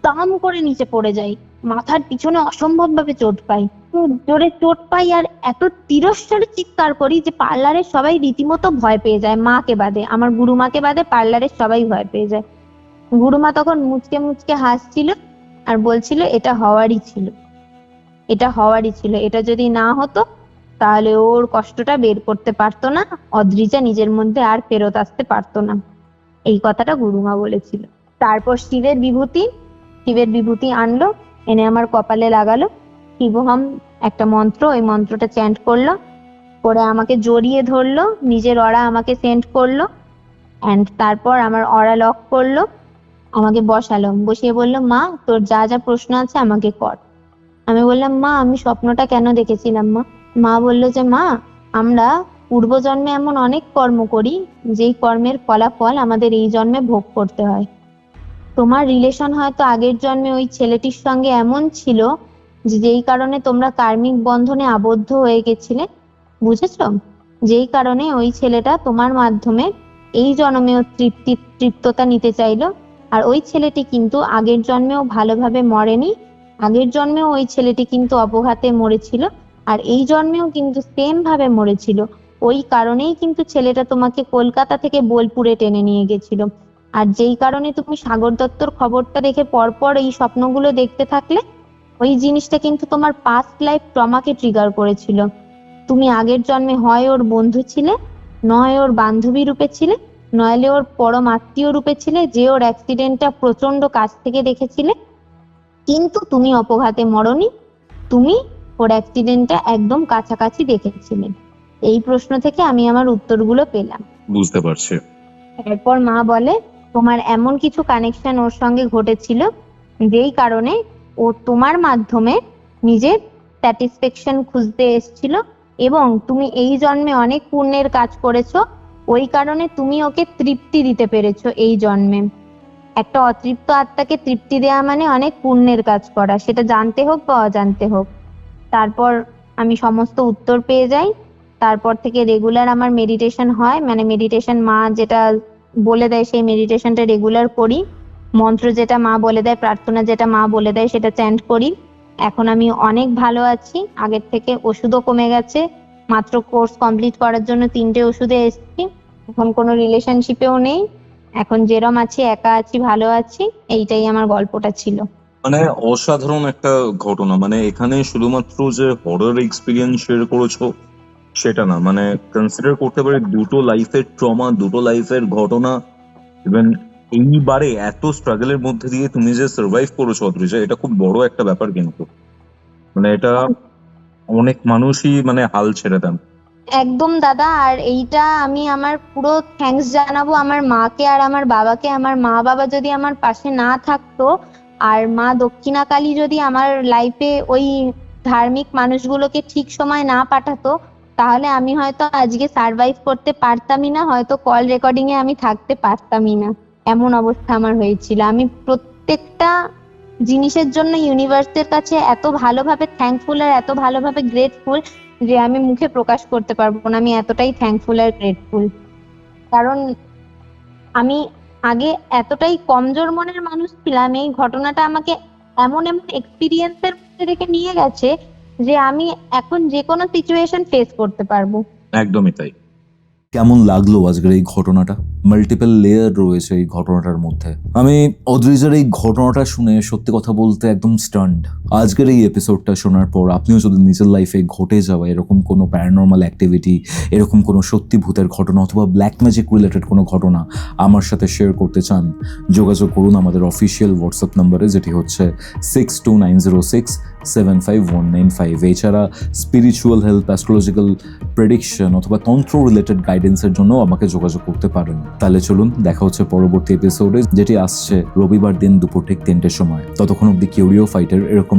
[SPEAKER 3] দাম করে নিচে পড়ে যাই। মাথার পিছনে অসম্ভব ভাবে চোট পাই, খুব জোরে চোট পাই, আর এত তিরস্বরে চিৎকার করি যে পার্লারের সবাই রীতিমতো ভয় পেয়ে যায়। মাকে বাদে, আমার গুরুমাকে বাদে পার্লারের সবাই ভয় পেয়ে যায়। গুরুমা তখন মুচকে মুচকে হাসছিল আর বলছিল এটা হওয়ারই ছিল, এটা হওয়ারই ছিল, এটা যদি না হতো তাহলে ওর কষ্টটা বের করতে পারতো না, অদ্রিজা নিজের মধ্যে আর ফেরত আসতে পারতো না। এই কথাটা গুরুমা বলেছিল। তারপর শিবের বিভূতি আনলো, এনে আমার কপালে লাগালো। শিবহম একটা মন্ত্র, ওই মন্ত্রটা চ্যান্ট করলো। করে আমাকে জড়িয়ে ধরলো, নিজের অরা আমাকে সেন্ড করলো, অ্যান্ড তারপর আমার অরা লক করলো, আমাকে বসালো, বসিয়ে বললো, মা তোর যা যা প্রশ্ন আছে আমাকে কর। আমি বললাম, মা আমি স্বপ্নটা কেন দেখেছিলাম মা? মা বললো যে, মা আমরা পূর্বজন্মে এমন অনেক কর্ম করি যেই কর্মের ফলাফল আমাদের এই জন্মে ভোগ করতে হয়। তোমার রিলেশন হয়তো আগের জন্মে ওই ছেলেটির সঙ্গে এমন ছিল যে যেই কারণে তোমরা কার্মিক বন্ধনে আবদ্ধ হয়ে গেছিলে, বুঝেছো? যেই কারণে ওই ছেলেটা তোমার মাধ্যমে এই জন্মেও তৃপ্ততা নিতে চাইলো। আর ওই ছেলেটি কিন্তু আগের জন্মেও ভালোভাবে মরেনি, আগের জন্মেও ওই ছেলেটি কিন্তু অপঘাতে মরেছিল, আর এই জন্মেও কিন্তু সেম ভাবে মরেছিল। ওই কারণেই কিন্তু ছেলেটা তোমাকে কলকাতা থেকে বোলপুরে টেনে নিয়ে গেছিল। আর যেই কারণে তুমি সাগর দত্তর খবরটা দেখে পরপর এই স্বপ্নগুলো দেখতে থাকলে, ওই জিনিসটা কিন্তু তোমার পাস্ট লাইফ ট্রমাকে ট্রিগার করেছিল। তুমি আগের জন্মে হয় ওর বন্ধু ছিলে, নয় ওর বান্ধবী রূপে ছিলে, নইলে ওর পরম আত্মীয় রূপে ছিলে, যে ওর অ্যাক্সিডেন্টটা প্রচন্ড কাছ থেকে দেখেছিলে, কিন্তু তুমি অপঘাতে মরনি, তুমি ওর অ্যাক্সিডেন্টটা একদম কাছাকাছি দেখেছিলে। এই প্রশ্ন থেকে আমি আমার উত্তরগুলো পেলাম।
[SPEAKER 4] বুঝতে পারছি।
[SPEAKER 3] এরপর মা বলে, তোমার এমন কিছু কানেকশন ওর সঙ্গে ঘটেছিল যেই কারণে ও তোমার মাধ্যমে নিজের স্যাটিসফ্যাকশন খুঁজতে এসেছিল, এবং তুমি এই জন্মে অনেক পুণ্যের কাজ করেছো, ওই কারণে তুমি ওকে তৃপ্তি দিতে পেরেছো এই জন্মে। একটা অতৃপ্ত আত্মাকে তৃপ্তি দেওয়া মানে অনেক পুণ্যের কাজ করা, সেটা জানতে হোক বা অজান্তে হোক। তারপর আমি সমস্ত উত্তর পেয়ে যাই। তারপর থেকে রেগুলার আমার মেডিটেশন হয়, মানে মেডিটেশন মা যেটা বলে দেয় সেই মেডিটেশনটা রেগুলার করি। মন্ত্র যেটা মা বলে দেয়, প্রার্থনা যেটা মা বলে দেয় সেটা চ্যান্ট করি। এখন আমি অনেক ভালো আছি, আগের থেকে ওষুধও কমে গেছে। মাত্র কোর্স কমপ্লিট করার জন্য 3টে ওষুধে এসেছি। এখন কোনো রিলেশনশিপেও নেই, এখন যেরম আছি একা আছি, ভালো আছি। এইটাই আমার গল্পটা ছিল।
[SPEAKER 4] মানে অসাধারণ একটা ঘটনা। মানে এখানে শুধুমাত্র যে হরর এক্সপিরিয়েন্স শেয়ার করেছো সেটা না, মানে কনসিডার করতে পারি দুটো লাইফের ট্রমা, দুটো লাইফের ঘটনা। ইভেন এইবারে এত স্ট্রাগলের মধ্যে দিয়ে তুমি যে সার্ভাইভ করেছো অদ্রিজা, এটা খুব বড় একটা ব্যাপার। কিন্তু মানে এটা অনেক মানুষই মানে হাল ছেড়ে দেন।
[SPEAKER 3] একদম দাদা, আর এইটা আমি আমার পুরো থ্যাঙ্কস জানাবো আমার মাকে আর আমার বাবাকে। আমার মা বাবা যদি আমার পাশে না থাকতো, আর মা দক্ষিণাকালী যদি আমার লাইফে ওই ধার্মিক মানুষগুলোকে ঠিক সময় না পাঠাতো, তাহলে আমি হয়তো আজকে সার্ভাইভ করতে পারতামই না, হয়তো কল রেকর্ডিং এ আমি থাকতে পারতামই না। এমন অবস্থা আমার হয়েছিল। আমি প্রত্যেকটা জিনিসের জন্য ইউনিভার্সের কাছে এত ভালোভাবে থ্যাঙ্কফুল আর এত ভালোভাবে গ্রেটফুল যে আমি মুখে প্রকাশ করতে পারবো না। আমি এতটাই থ্যাঙ্কফুল আর গ্রেটফুল, কারণ আমি আগে এতটাই কমজোর মনের মানুষ ছিলাম। এই ঘটনাটা আমাকে এমন এমন এক্সপিরিয়েন্সের মধ্যে রেখে নিয়ে গেছে যে আমি এখন যে কোনো সিচুয়েশন ফেস করতে পারবো।
[SPEAKER 4] একদমই তাই।
[SPEAKER 1] কেমন লাগলো আজকের এই ঘটনাটা? মাল্টিপল লেয়ার রয়েছে এই ঘটনাটার মধ্যে। আমি অদ্রিজার এই ঘটনাটা শুনে সত্যি কথা বলতে একদম স্টান্ড। আজকের এই এপিসোডটা শোনার পর আপনিও যদি নিজের লাইফে ঘটে যাওয়া এরকম কোনো প্যারানর্মাল অ্যাক্টিভিটি, এরকম কোনো সত্যি ভূতের ঘটনা অথবা ব্ল্যাক ম্যাজিক রিলেটেড কোনো ঘটনা আমার সাথে শেয়ার করতে চান, যোগাযোগ করুন আমাদের অফিসিয়াল হোয়াটসঅ্যাপ নাম্বারে, যেটি হচ্ছে 6290675195। এছাড়া স্পিরিচুয়াল হেল্প, অ্যাস্ট্রোলজিক্যাল প্রেডিকশন অথবা তন্ত্র রিলেটেড গাইডেন্সের জন্য আমাকে যোগাযোগ করতে পারেন। তাহলে চলুন দেখা হচ্ছে পরবর্তী এপিসোডে, যেটি আসছে রবিবার দিন দুপুর ঠিক 3টের সময়। ততক্ষণ অব্দি কিউরিও ফাইটের এরকম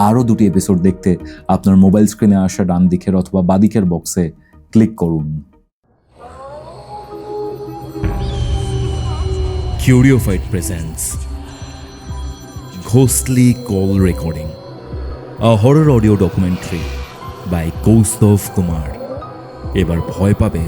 [SPEAKER 1] আরও 2টি এপিসোড দেখতে আপনার মোবাইল স্ক্রিনে আসা ডান দিকের অথবা বাদিকের বক্সে ক্লিক করুন।
[SPEAKER 2] Curiophyte presents Ghostly Call Recording, a horror audio documentary by Kaustav Kumar. এবার ভয় পাবে